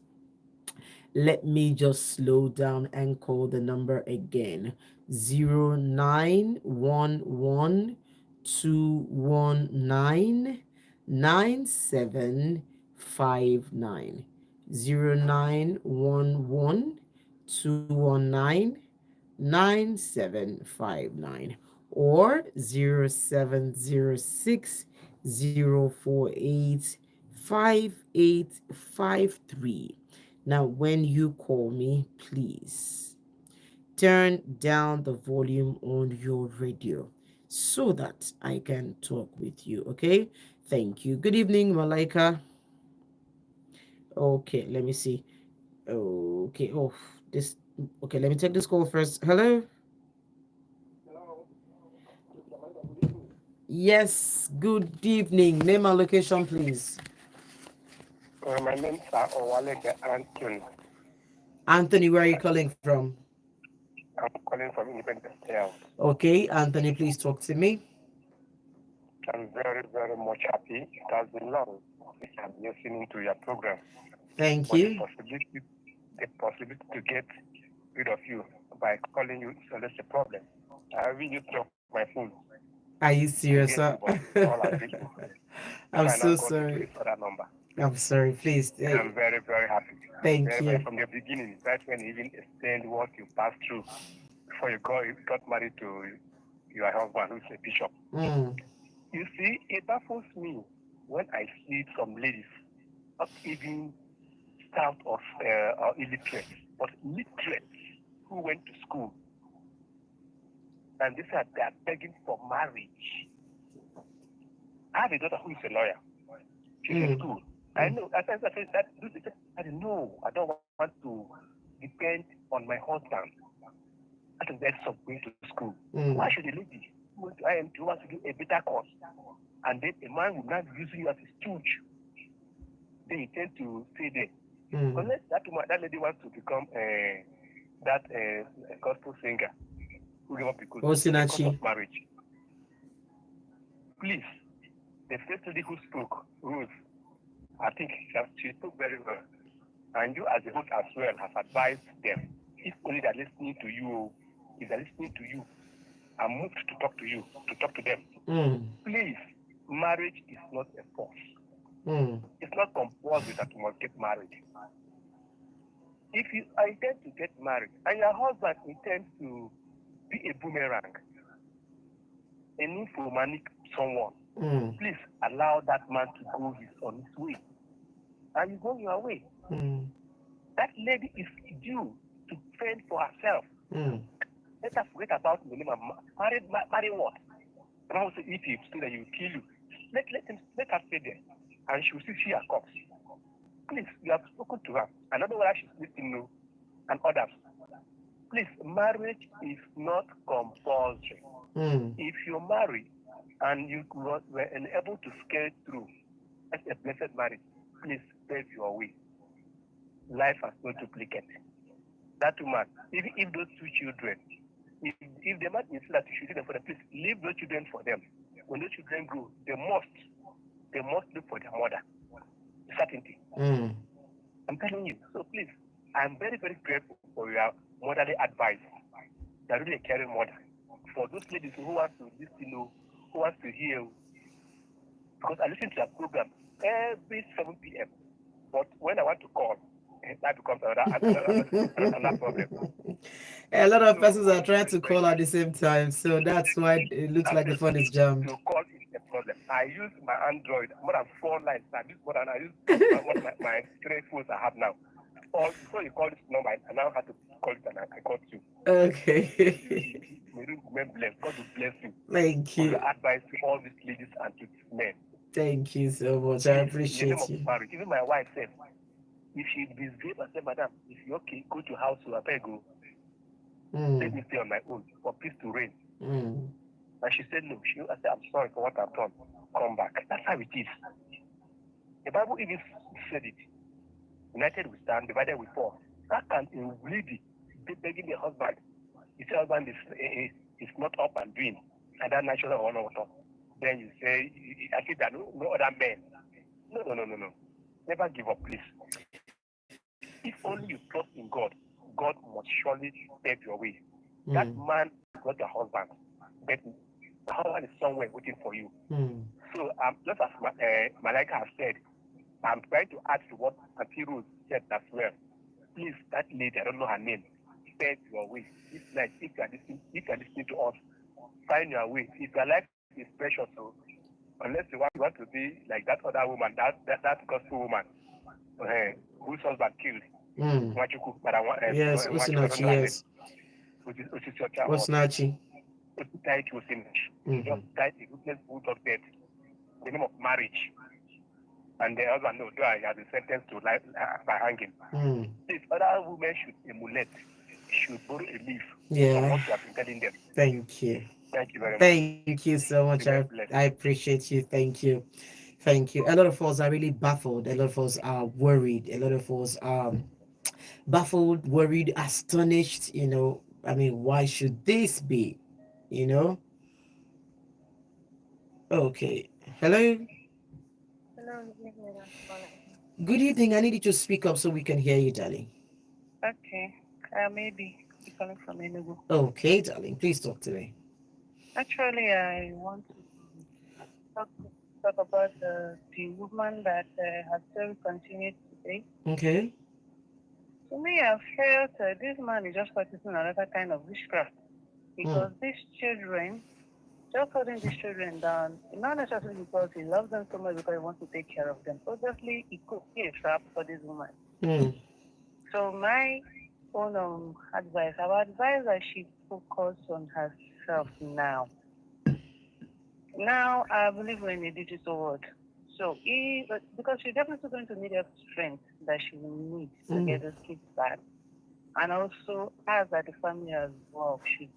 let me just slow down and call the number again. 0911 219 9759. 0911 219 9759, or 0706 048 5853. Now, when you call me, please turn down the volume on your radio so that I can talk with you. Okay? Thank you. Good evening, Malaika. Okay, let me see. Okay. Oh, this. Okay, let me take this call first. Hello? Hello. Good evening. Yes, good evening. Name and location, please. My name is Owaleke Anthony. Anthony, where are you calling from? I'm calling from Independence Health. Okay, Anthony, please talk to me. I'm very, very much happy. It has been long since I've been listening to your program. Thank But you. the possibility to get rid of you by calling you is always a problem. I really drop my phone Are you to serious, get you, sir? but all I'm thinking. I'm Why so not got into sorry. this other number? I'm sorry, please. I'm very, very happy. Thank Very, very you. from the beginning, right when you even explained what you passed through before you got married to your husband, who's a bishop. Mm. You see, it baffles me when I see some ladies, not even south of or illiterate, but literate, who went to school, and they said they are begging for marriage. I have a daughter who is a lawyer. She's in school. I know. I said that. I said, no, I don't want to depend on my husband. I think that's of going to school. Why should a lady who went to IMT who wants to do a better course, and then a man will not be using you as a stooge? They intend to stay there. Unless that lady wants to become that gospel singer who gave up because of Osinachi. marriage. Please, the first lady who spoke, Rose, I think she spoke very well. And you as a host as well have advised them. If only they're listening to you, if they're listening to you, and moved to talk to them. Please, marriage is not a force. It's not compulsory that you must get married. If you intend to get married and your husband intends to be a boomerang, a nymphomaniac someone, please allow that man to go on his way. And you go your way. That lady is due to fend for herself. Let her forget about the name of marry what? And I will say, if he say that he will kill you, let her stay there. And she will see her cops. Please, you have spoken to her. I don't know whether she's listening and others. Please, marriage is not compulsory. If you marry and you were unable to scale through that's a blessed marriage, please pave your way. Life has no duplicate. That woman, even if those two children, if the man insists that you should do them for them, please leave those children for them. When those children grow, they must look for their mother. Certainty. I'm telling you. So please, I'm very, very grateful for your motherly advice. You're really a caring mother. For those ladies who want to listen, who want to hear, because I listen to your program every 7 p.m. But when I want to call, that becomes another problem. A lot of persons are trying to call at the same time, so that's why it looks like the phone is jammed. To call is a problem. I use my Android more than 4 lines. I use more than I use my 3 phones I have now. Or before you call this number, I now have to call it and I called you. Okay. May you remain blessed. God will bless you. Thank you. For your advice to all these ladies and to men. Thank you so much. I appreciate you. Marriage. Even my wife said, if she misbehaves, I said, Madam, if you're okay, go to house to I go. Let me stay on my own for peace to reign. And she said, no. I said, I'm sorry for what I've done. Come back. That's how it is. The Bible even said it. United we stand, divided we fall. That can a lady be begging the husband. His husband is not up and doing. And that naturally one or top. Then you say, I think that no other men. No. Never give up, please. If only you trust in God, God must surely pave your way. That man is not your husband, but the husband is somewhere waiting for you. So just as Malaika has said, I'm trying to add to what Auntie Rose said as well. Please, that lady, I don't know her name, pave your way. This night, if you are listening to us, find your way. If your life is precious, so unless you want to be like that other woman, that gospel woman, whose husband killed. Yes, Osinachi, yes. Osinachi. Just died a ruthless bulldog death in the name of marriage. And the husband, no, he has been sentenced to life by hanging. These other women should emulate, should borrow a leaf from what you have been telling them. Thank you. Thank you very much. Thank you so much. I appreciate you. Thank you. Thank you. A lot of us are really baffled. A lot of us are worried. A lot of us are baffled, worried, astonished. I mean, why should this be? Okay. Hello. Hello, good evening. Good evening. I need you to speak up so we can hear you, darling. Okay. Maybe calling from Enugu. Okay, darling. Please talk to me. Actually, I want to talk about the woman that has still continued today. Okay. To me, I felt this man is just practicing another kind of witchcraft because these children, just holding these children down, not necessarily because he loves them so much because he wants to take care of them. Obviously, it could be a trap for this woman. So my own advice, I would advise that she focus on herself now. Now, I believe we're in a digital world. So, because she's definitely going to need the strength that she will need to get those kids back. And also, as that the family as well should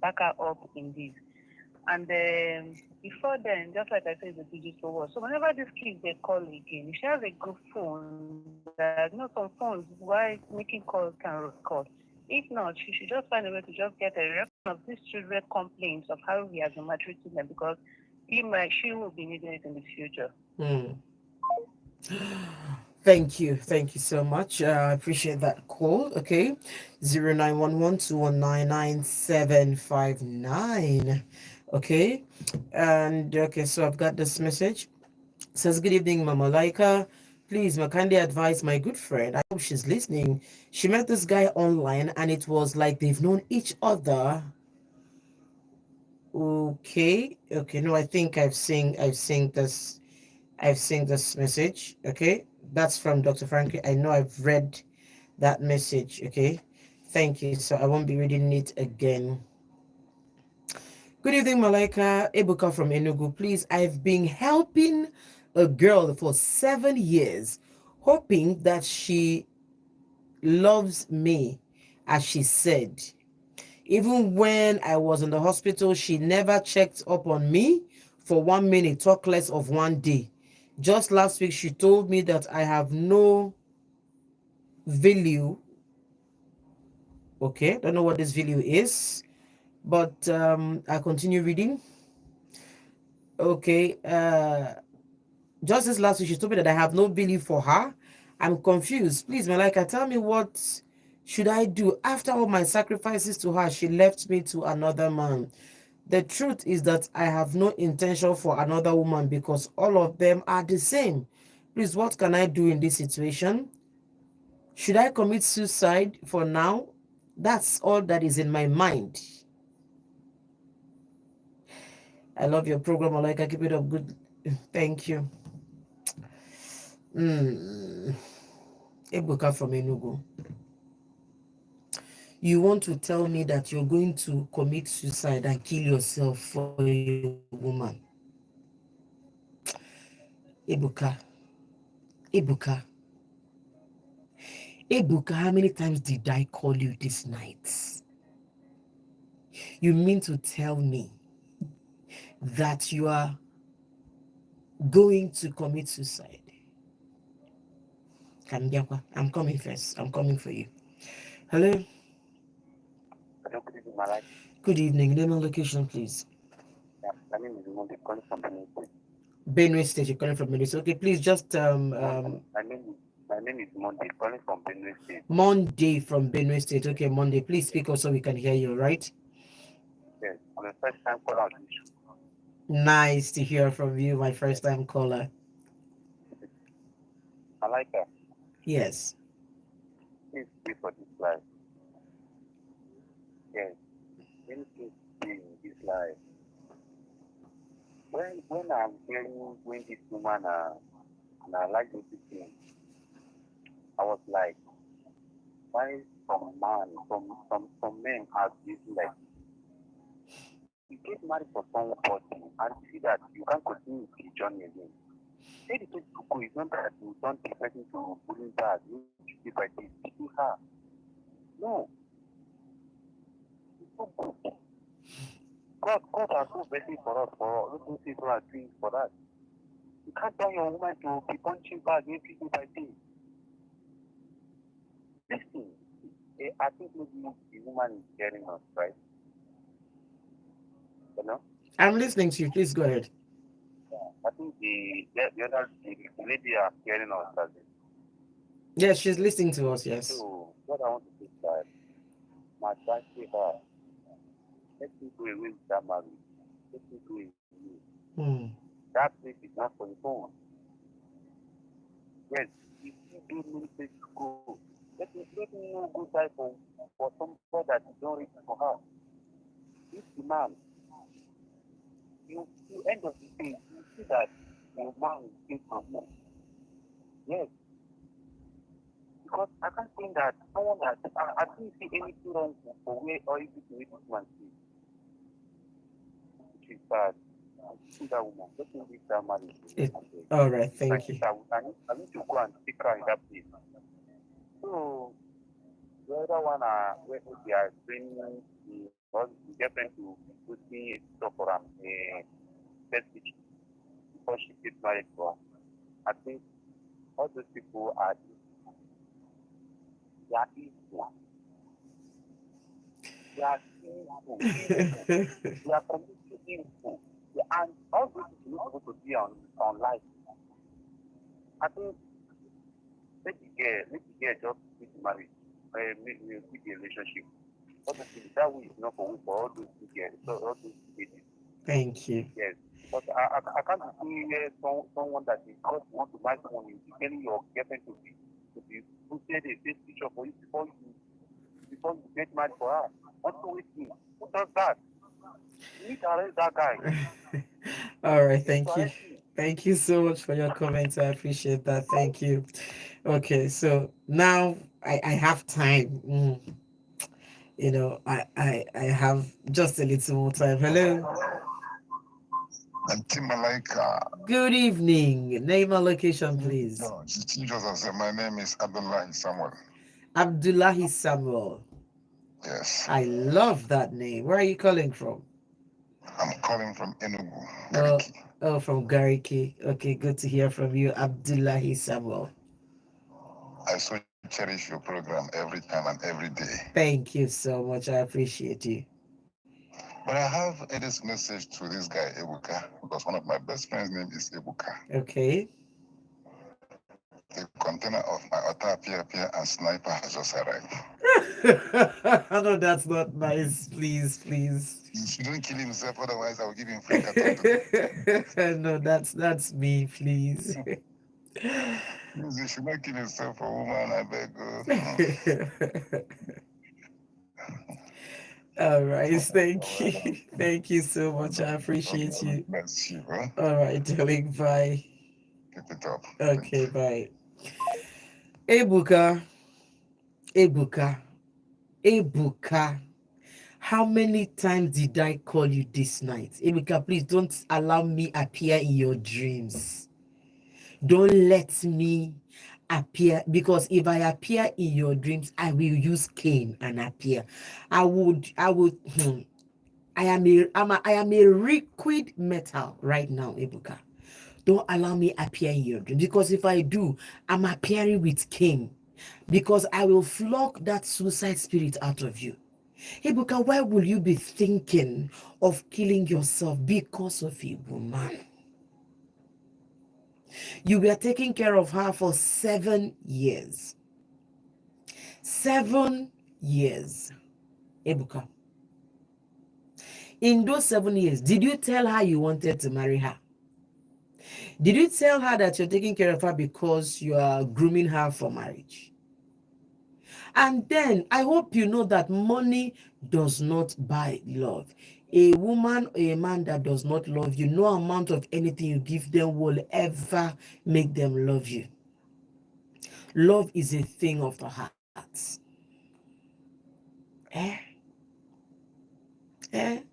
back her up in this. And before then, just like I said, the digital world. So whenever these kids they call again, if she has a good phone, that some phones why making calls can record. If not, she should just find a way to just get a record of these children complaints of how he has been maltreating them because she will be needing it in the future. Hmm. Thank you so much. I appreciate that call. Okay, 0911-219-9759. Okay, and okay, so I've got this message. It says, "Good evening, Mama Laika. Please, my kindly advise my good friend. I hope she's listening. She met this guy online, and it was like they've known each other." Okay. No, I think I've seen this message. Okay, that's from Dr. Frankie. I know I've read that message. Okay, thank you. So I won't be reading it again. Good evening, Malaika. Ebuka from Enugu. Please, I've been helping a girl for 7 years, hoping that she loves me, as she said. Even when I was in the hospital, she never checked up on me for 1 minute, talk less of 1 day. Just last week, she told me that I have no value. Okay, don't know what this value is, but I continue reading. Okay, just this last week, she told me that I have no value for her. I'm confused. Please, Malika, tell me what should I do? After all my sacrifices to her, she left me to another man. The truth is that I have no intention for another woman because all of them are the same. Please, what can I do in this situation? Should I commit suicide for now? That's all that is in my mind. I love your program, Malika. Keep it up. Good. Thank you. Mm. Ebuka from Enugu. You want to tell me that you're going to commit suicide and kill yourself for a woman? Ebuka. Ebuka. Ebuka, how many times did I call you this night? You mean to tell me that you are going to commit suicide? Kambiakwa, I'm coming first. I'm coming for you. Hello. Hello, good evening, Malaika. Good evening. Name and location, please. Yeah, my name is Monday, calling from Benin State. Benue State. You're calling from Benue State. Okay, please just My name is Monday, calling from Benin State. Monday from Benue State. Okay, Monday. Please speak up so we can hear you, right? Yes, I'm a first time caller on this show. Nice to hear from you, my first time caller. Malaika, Yes. please pray for this life. Yes, many things in this life. When I'm hearing when this woman and I like this thing, I was like, why some men are this like you get married for somebody and you see that you can't continue the journey again. Say the truth to go is not that you don't the person to bring back, you should be by this, to her. No, it's so good. God has no blessing for us for all those people are doing for that. You can't tell your woman to be punching bag every day by day. Listen, I think maybe the woman is hearing us, right? You know? I'm listening to you. Please go ahead. I think the lady are hearing us as it. Yes, she's listening to us. Yes. So what I want to say is that my advice to her, let me go away with that marriage. Let me go away. Hmm. That place is not for the phone. Yes, if you do many places to go, let me know go try for somebody that is not ready for her. This demand, you end of the day, you see that your man is still for you. Yes, because I can't think that someone that I didn't see anything wrong for where or anything with this man see. Which is bad. I see that woman. Let me leave that marriage. It, Okay. all right. If I Thank see you. that, I need to go and take her in that place. So the other one, where they are bringing the Because the girlfriend to put me stuff for first week before she gets married. But I think all those people are they are evil. They are evil. They are completely evil. And all those people are supposed to be on life. I think make the girl just quit the marriage, quit the relationship. Obviously, that way is not for all those two girls, so all those two ladies. Thank you. Yes. But I can't see someone that is just want to buy someone is telling your girlfriend to be posted a face picture for you before you get married for her. What to wait me? Who does that? You need to arrest that guy. All right, You need to thank you. arrest him. Thank you so much for your comments. I appreciate that. Thank you. Okay, so now I have time. I have just a little more time. Hello. Auntie Malaika. Good evening. Name and location, please. No, she just said, my name is Abdullah Samuel. Abdullahi Samuel. Yes. I love that name. Where are you calling from? I'm calling from Enugu, Oh, Gariki. from Gariki. Okay, good to hear from you, Abdullahi Samuel. I so cherish your program every time and every day. Thank you so much. I appreciate you. But I have this message to this guy, Ebuka, because one of my best friends' name is Ebuka. Okay. The container of my Otta Pia and sniper has just arrived. No, that's not nice. Please, please. He shouldn't kill himself, otherwise I will give him free carton. No, that's me, please. Please, you should not kill yourself for a woman, I beg you. All right, thank you. Thank you so much. I appreciate you. Bless you, huh? All right, darling. Bye. Keep it up. Okay, bye. Ebuka. Ebuka. Ebuka. How many times did I call you this night? Ebuka, please don't allow me appear in your dreams. Don't let me appear, because if I appear in your dreams, I will use cane and appear. I would I am a liquid metal right now, Ebuka. Don't allow me appear in your dream, because if I do, I'm appearing with cane, because I will flog that suicide spirit out of you. Ebuka, why will you be thinking of killing yourself because of a woman? You were taking care of her for 7 years. 7 years, Ebuka. In those 7 years, did you tell her you wanted to marry her? Did you tell her that you're taking care of her because you are grooming her for marriage? And then I hope you know that money does not buy love. A woman or a man that does not love you, no amount of anything you give them will ever make them love you. Love is a thing of the heart. Eh?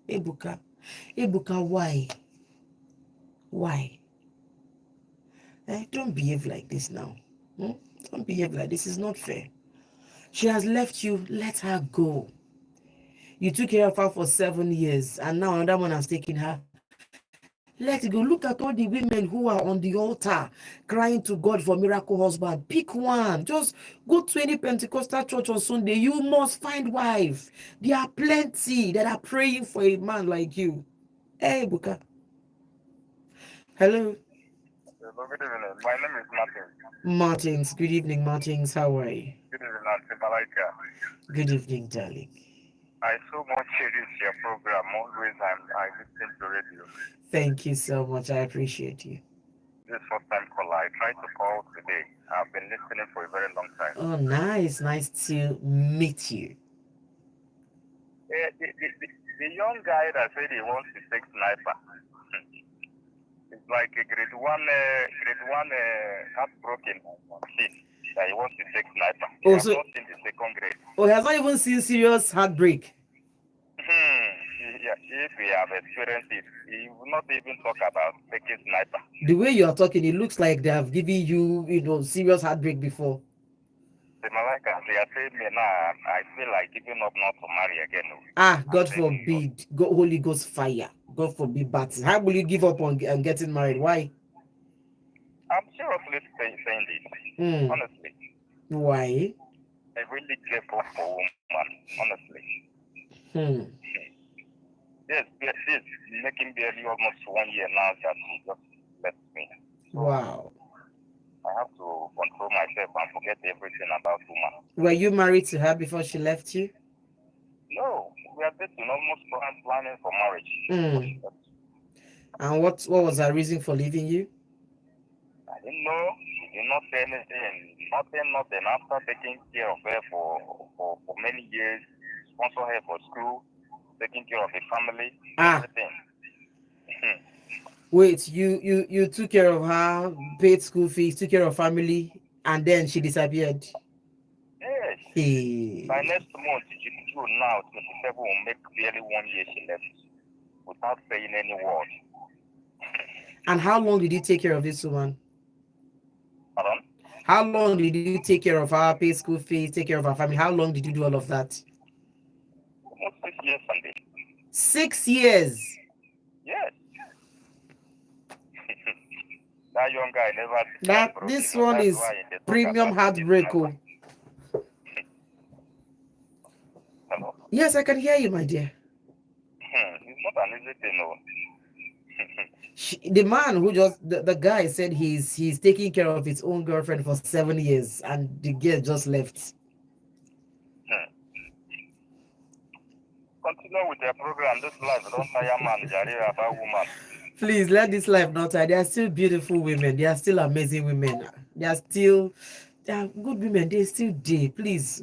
Ebuka. Ebuka, why? Why? Don't behave like this now. Don't behave like this. It's not fair. She has left you. Let her go. You took care of her for 7 years, and now another one has taken her. Let it go. Look at all the women who are on the altar crying to God for miracle husband. Pick one. Just go to any Pentecostal church on Sunday. You must find wife. There are plenty that are praying for a man like you. Hey, Buka. Hello. Good evening. My name is Martin. Martins. Good evening, Martins. How are you? Good evening, Auntie Malaika. Good evening, darling. I so much cherish your program. Always I listen to radio. Thank you so much. I appreciate you. This first time caller. I tried to call today. I've been listening for a very long time. Oh, nice. Nice to meet you. The young guy that said he wants to take sniper. It's like a grade one heartbroken kid that he wants to take sniper. He has not seen the second grade. Oh, he has not even seen serious heartbreak. Yeah, if we have experienced it, he will not even talk about taking sniper. The way you are talking, it looks like they have given you, serious heartbreak before. The Malaika, they are saying me now, I feel like giving up not to marry again. Oh. Ah, I'm God saying, forbid. Holy Ghost fire. God forbid battle. How will you give up on getting married? Why? I'm seriously saying this. Hmm. Honestly, Why? I really gave up for woman. Honestly. Hmm. Yes, yes. Making barely almost 1 year now that she just left me. So Wow. I have to control myself and forget everything about woman. Were you married to her before she left you? No, we are dating almost planning for marriage. Before Hmm. she left. And what was her reason for leaving you? I didn't know. She did not say anything. Nothing. After taking care of her for many years, sponsor her for school, taking care of the family, Ah, everything. wait, you took care of her, paid school fees, took care of family, and then she disappeared. Yes. By Hey. next month, June now, 27 will make barely 1 year she left without saying any word. And how long did you take care of this woman? Pardon? How long did you take care of her, pay school fees, take care of her family? How long did you do all of that? Almost 6 years Sunday. 6 years. Yes. That young guy never see me as That broken. this No, one that's is why they talk premium about this heartbreak. number. Oh. Hello? Yes, I can hear you, my dear. It's not an easy thing, no. The man who the guy said he's taking care of his own girlfriend for 7 years, and the girl just left. Continue with your program. This life don't tire man, Jari about woman. Please let this life not die. They are still beautiful women. They are still amazing women. They are good women. They still day. Please.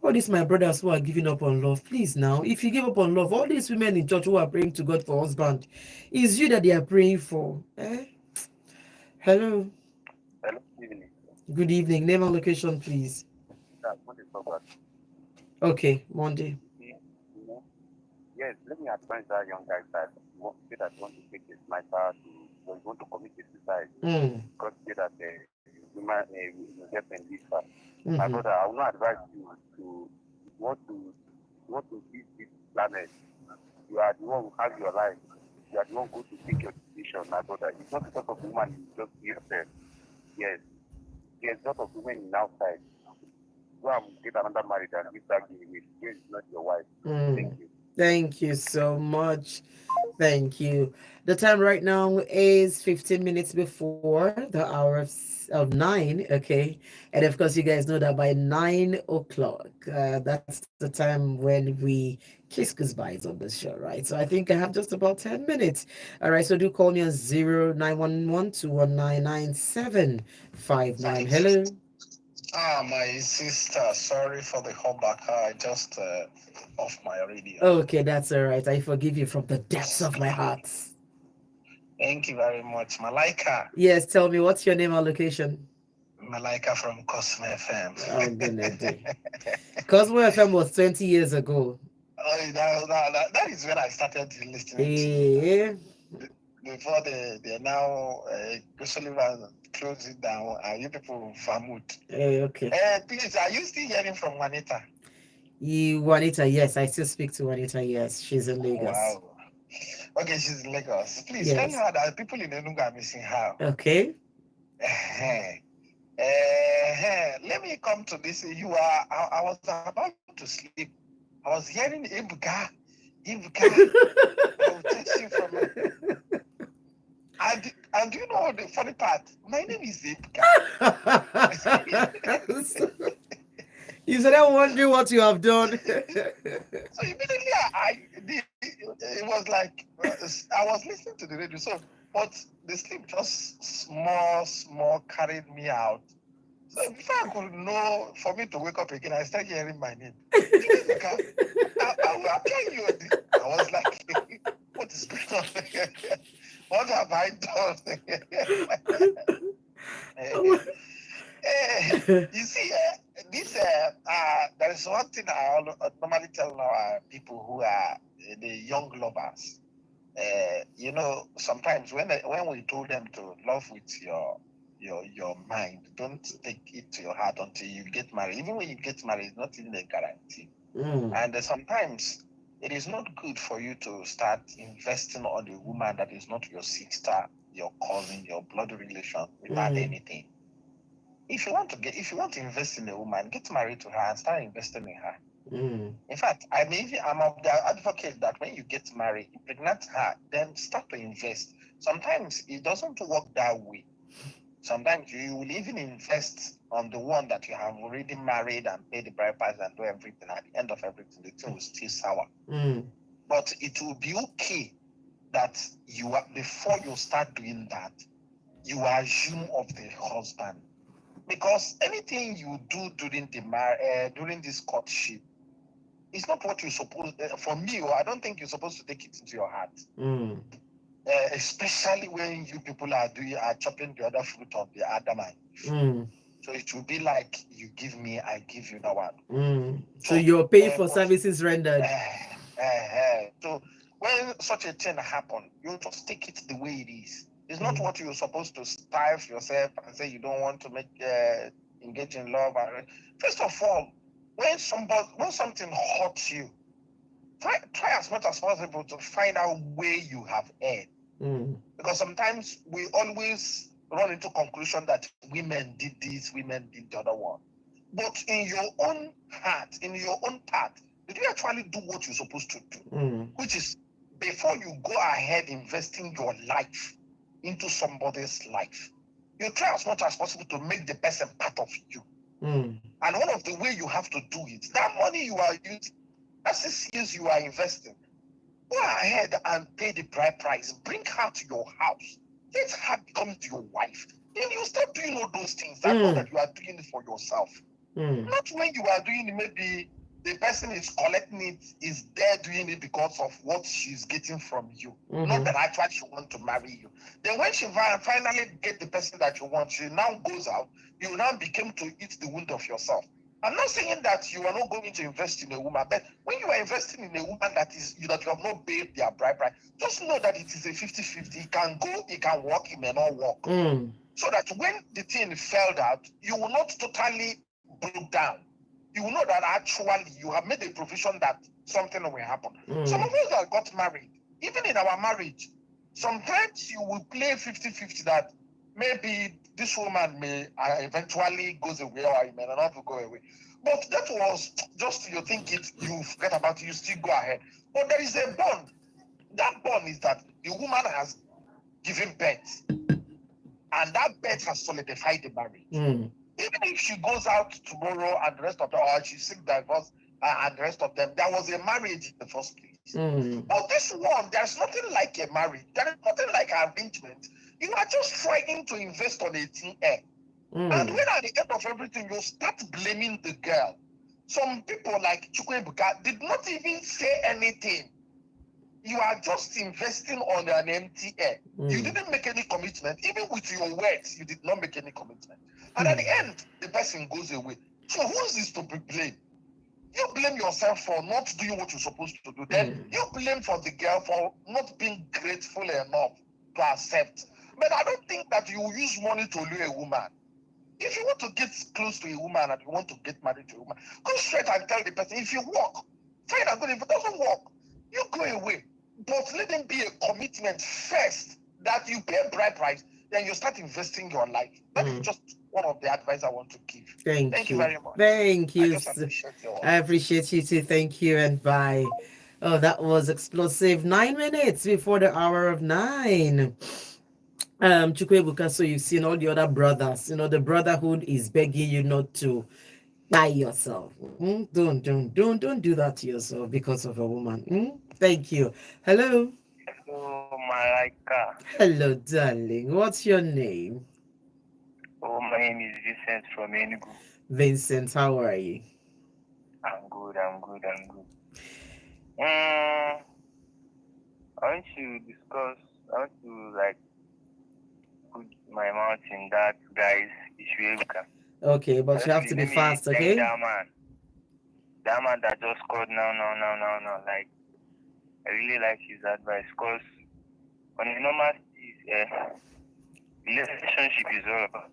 All these my brothers who are giving up on love. Please now. If you give up on love, all these women in church who are praying to God for husband, is you that they are praying for. Eh? Hello. Hello, evening. Good evening. Name and location, please. What is about? Okay, Monday. You know, yes, let me advise that young guy that want to take his matter to want to commit suicide because say that woman will get and leave her. My brother, I will not advise you to want to leave this planet. You are the one who has your life. You are the one who to take your decision, my brother. It's not because of woman you just be yourself. Yes, there's a lot of women in outside. Go and get another marriage and give that give away. Yes, not your wife. Thank you. Thank you so much. Thank you. The time right now is 15 minutes before the hour of 9. Okay. And of course, you guys know that by 9 o'clock, that's the time when we kiss goodbyes on the show, right? So I think I have just about 10 minutes. All right. So do call me on 0911-219-9759. Hello. My sister, sorry for the callback. I just off my radio. Okay, that's all right. I forgive you from the depths of my heart. Thank you very much, Malaika. Yes, tell me, what's your name or location? Malaika from Cosmo FM. Oh, goodness. Cosmo FM was 20 years ago. Oh, that is when I started listening to you. Yeah. Before they now Sullivan close it down, you people vermouth. Okay. Please, are you still hearing from Juanita? Juanita, yes, I still speak to Juanita. Yes, she's in Lagos. Wow. Okay, she's in Lagos. Please Yes. tell her that people in Enugu are missing her. Okay. Let me come to this. I was about to sleep. I was hearing Ibuka. I will text you from. And you know the funny part? My name is Ibuka. You said I'm wondering what you have done. So immediately it was like I was listening to the radio. So, but the sleep just small carried me out. So before I could know, for me to wake up again, I started hearing my name. I will apply you. I was like, what is going on? What have I done? You see, there is one thing I normally tell our people who are the young lovers. Sometimes when we told them to love with your your mind. Don't take it to your heart until you get married. Even when you get married, it's not even a guarantee. And sometimes it is not good for you to start investing on a woman that is not your sister, your cousin, your blood relation without anything. If you want to invest in a woman, get married to her and start investing in her. In fact, I'm of the advocate that when you get married, impregnate her, then start to invest. Sometimes it doesn't work that way. Sometimes you will even invest on the one that you have already married and pay the bride price and do everything. At the end of everything, the thing will still sour. But it will be okay that before you start doing that, you assume of the husband. Because anything you do during this courtship, it's not what you're supposed. For me, I don't think you're supposed to take it into your heart. Especially when you people are chopping the other fruit of the Adam and Eve. So it will be like you give me, I give you that one. So you're paying for services rendered. So when such a thing happens, you just take it the way it is. It's not what you're supposed to starve yourself and say you don't want to engage in love. First of all, when something hurts you, try as much as possible to find out where you have erred. Because sometimes we always run into conclusion that women did this, women did the other one. But in your own heart, in your own part, did you actually do what you're supposed to do? Which is, before you go ahead investing your life into somebody's life, you try as much as possible to make the person part of you. And one of the way you have to do it, that money you are using, that 6 years you are investing, go ahead and pay the bride price. Bring her to your house. Let her become your wife. Then you start doing all those things. I know that you are doing it for yourself. Not when you are doing it, maybe the person is collecting it, is there doing it because of what she's getting from you. Not that actually she wants to marry you. Then when she finally get the person that you want, she now goes out, you now become to eat the wound of yourself. I'm not saying that you are not going to invest in a woman, but when you are investing in a woman that you have not paid their bride price, just know that it is a 50-50. It can go, it can work, it may not work. So that when the thing fell out, you will not totally broke down. You will know that actually you have made a provision that something will happen. Some of us that got married, even in our marriage, sometimes you will play 50-50 that maybe this woman may eventually goes away or it may not go away. But that was just you think it, you forget about it, you still go ahead. But there is a bond. That bond is that the woman has given birth, and that birth has solidified the marriage. Even if she goes out tomorrow and the rest of them, or she seeks divorce and the rest of them, there was a marriage in the first place. But this one, there's nothing like a marriage. There is nothing like an arrangement. You are just trying to invest on a thin air. And when at the end of everything, you start blaming the girl. Some people like Chukwuebuka did not even say anything. You are just investing on an empty air. You didn't make any commitment. Even with your words, you did not make any commitment. And at the end, the person goes away. So who is this to be blamed? You blame yourself for not doing what you're supposed to do. Then you blame for the girl for not being grateful enough to accept. But I don't think that you use money to lure a woman. If you want to get close to a woman and you want to get married to a woman, go straight and tell the person, if you work, fine and good. If it doesn't work, you go away. But let them be a commitment first that you pay bride price, then you start investing your life. That is just one of the advice I want to give. Thank you very much. Thank you. I appreciate you too. Thank you and bye. Oh, that was explosive. 9 minutes before the hour of 9. Chukwuebuka, so you've seen all the other brothers. You know, the brotherhood is begging you not to buy yourself. Don't do that to yourself because of a woman. Thank you. Hello. Hello, Malaika. Hello, darling. What's your name? Oh, my name is Vincent from Enugu. Vincent, how are you? I'm good. I want to discuss, I want to put my mouth in that guy's issue. Okay, but you have to be fast, okay? That man that just called now. Like, I really like his advice because on a normal relationship is all about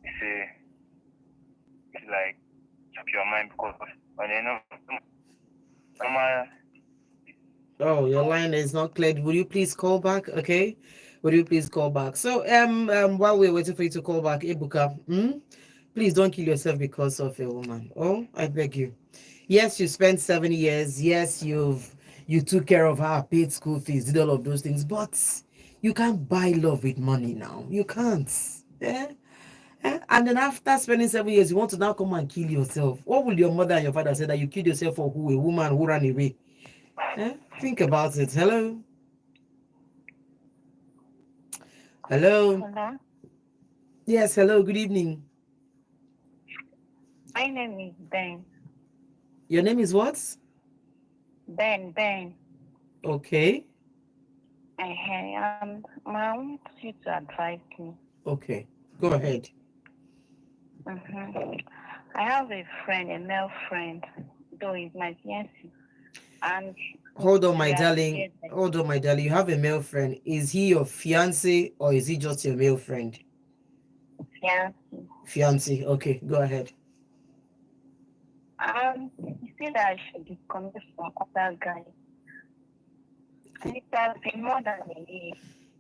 it's a it's like keep your mind because when you know normal Oh, your line is not clear. Would you please call back? Okay. Would you please call back? So, while we're waiting for you to call back, Ibuka, please don't kill yourself because of a woman. Oh, I beg you. Yes, you spent 7 years. Yes, you took care of her, paid school fees, did all of those things, but you can't buy love with money now. You can't. Yeah. And then after spending 7 years, you want to now come and kill yourself. What would your mother and your father say that you killed yourself for who? A woman who ran away? Think about it. Hello? Hello? Hello. Yes, hello. Good evening. My name is Ben. Your name is what? Ben. Okay. I want you to advise me. Okay. Go ahead. Mm-hmm. I have a friend, a male friend, though he's my fiancé, and Hold on, my we are darling. together. Hold on, my darling. You have a male friend. Is he your fiance or is he just your male friend? Fiancé. Fiance. Okay, go ahead. He said that I should disconnect from other guys. And it has been more than a year.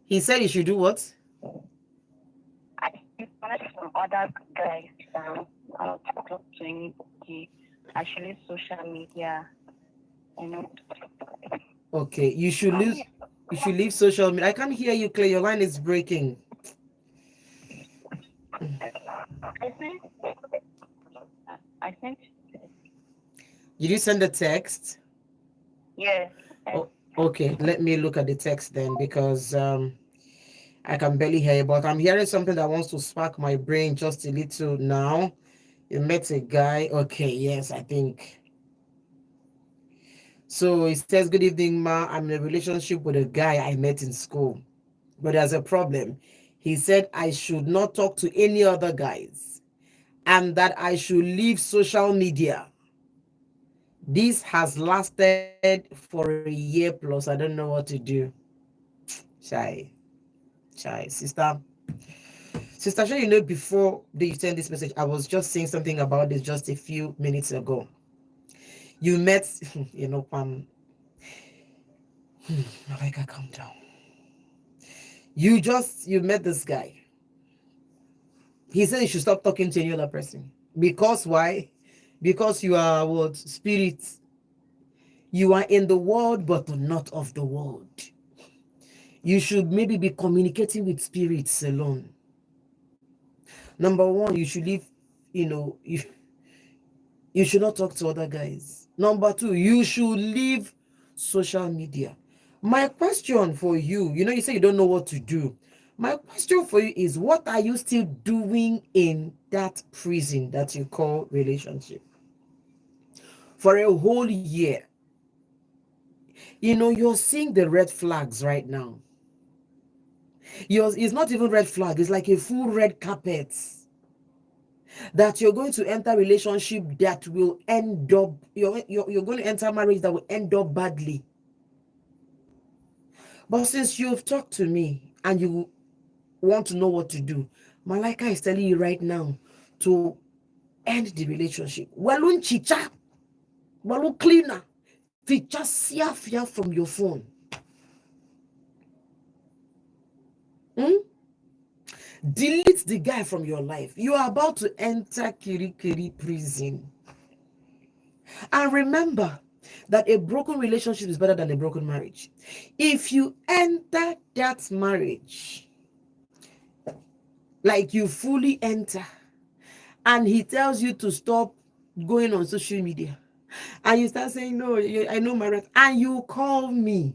He said you should do what? I disconnect from other guys. I don't talk to anybody. I should use social media. You know. Okay, you should leave social media. I can't hear you clear. Your line is breaking. I think I think Did you send a text? yes. Oh, okay. Let me look at the text then because I can barely hear you, but I'm hearing something that wants to spark my brain just a little now. You met a guy. Okay, yes, I think. So it says, "Good evening, Ma. I'm in a relationship with a guy I met in school, but there's a problem. He said I should not talk to any other guys and that I should leave social media. This has lasted for a year plus. I don't know what to do. Shy, shy, sister, sure you know before they send this message, I was just saying something about this just a few minutes ago. You met, Pam, Malaika, calm down. You met this guy. He said you should stop talking to any other person. Because why? Because you are what? Spirit. You are in the world, but not of the world. You should maybe be communicating with spirits alone. Number one, you should leave, you should not talk to other guys. Number two, you should leave social media. My question for you, you say you don't know what to do. My question for you is, what are you still doing in that prison that you call relationship? For a whole year, you're seeing the red flags right now. It's not even red flag, it's like a full red carpet that you're going to enter relationship that will end up, you're going to enter marriage that will end up badly. But since you've talked to me and you want to know what to do, Malaika is telling you right now to end the relationship. Walun chicha, walun cleaner, feature siafia from your phone. Hmm? Delete the guy from your life. You are about to enter Kirikiri prison. And remember that a broken relationship is better than a broken marriage. If you enter that marriage, like you fully enter, and he tells you to stop going on social media, and you start saying, no, I know my right, and you call me,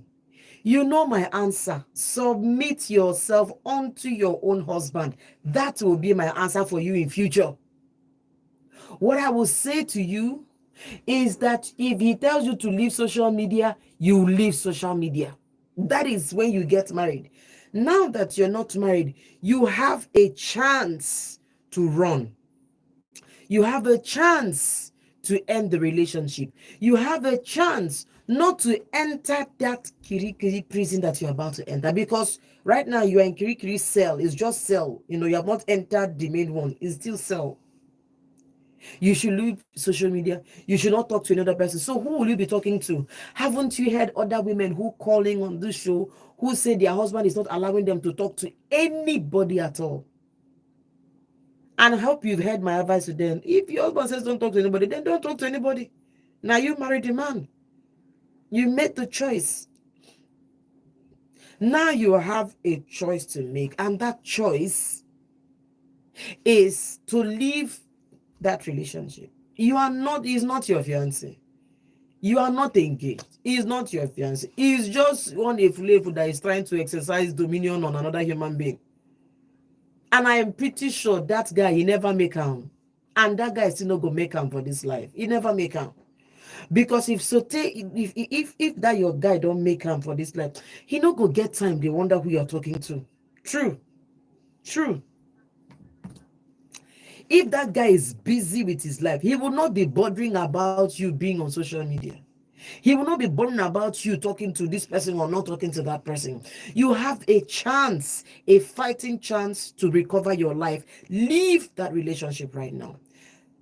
you know my answer. Submit yourself unto your own husband. That will be my answer for you in future. What I will say to you is that if he tells you to leave social media, you leave social media. That is when you get married. Now that you're not married, you have a chance to run. You have a chance to end the relationship. You have a chance not to enter that kirikiri prison that you're about to enter, because right now you are in kirikiri cell. It's just cell, you have not entered the main one. It's still cell. You should leave social media. You should not talk to another person. So who will you be talking to? Haven't you heard other women who calling on this show who say their husband is not allowing them to talk to anybody at all? And I hope you've heard my advice to them. If your husband says don't talk to anybody, then don't talk to anybody. Now you married a man. You made the choice. Now you have a choice to make, and that choice is to leave that relationship. He's not your fiance. You are not engaged. He's not your fiance. He's just one efulefu that is trying to exercise dominion on another human being. And I am pretty sure that guy, he never make him. And that guy is still not gonna make him for this life. He never make him. Because if that your guy don't make him for this life, he not go get time. They wonder who you're talking to. True. If that guy is busy with his life, he will not be bothering about you being on social media. He will not be bothering about you talking to this person or not talking to that person. You have a chance, a fighting chance to recover your life. Leave that relationship right now.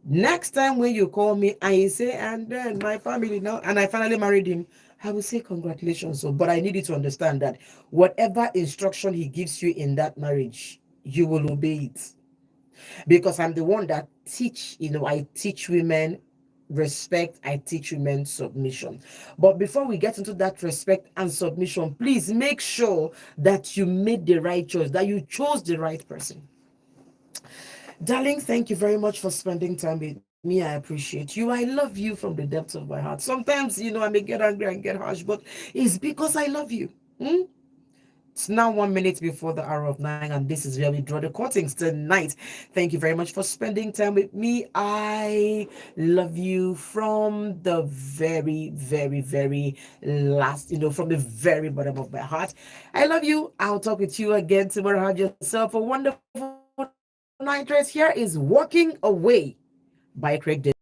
Next time when you call me and you say, and then my family now, and I finally married him, I will say congratulations. So, but I need you to understand that whatever instruction he gives you in that marriage, you will obey it. Because I'm the one that teach, I teach women respect, I teach women submission. But before we get into that respect and submission, please make sure that you made the right choice, that you chose the right person. Darling, thank you very much for spending time with me. I appreciate you. I love you from the depths of my heart. Sometimes, I may get angry and get harsh, but it's because I love you. It's now 1 minute before the hour of 9, and this is where we draw the curtains tonight. Thank you very much for spending time with me. I love you from the very, very, very last, from the very bottom of my heart. I love you. I'll talk with you again tomorrow. Have yourself a wonderful night rest. Here is Walking Away by Craig David.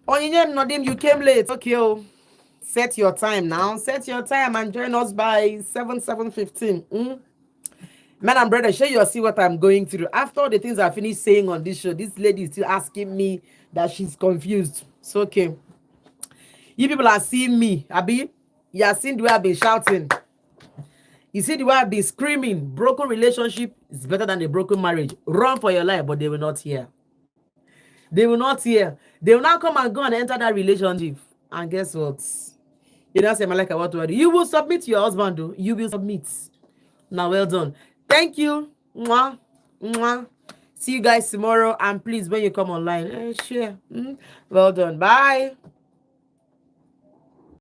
Onyinye Nodim, you came late. Okay, oh. Set your time now. Set your time and join us by 7:15. Man and brother, show you see what I'm going through. After all the things I finished saying on this show, this lady is still asking me that she's confused. It's okay. You people are seeing me, Abi. You are seeing the way I've been shouting. You see the way I've been screaming. Broken relationship is better than a broken marriage. Run for your life, but they will not hear. They will not hear. They will now come and go and enter that relationship. And guess what? You don't say, Malaika, what do? You will submit to your husband, though. You will submit. Now, well done. Thank you. Mwah. Mwah. See you guys tomorrow. And please, when you come online, share. Well done. Bye.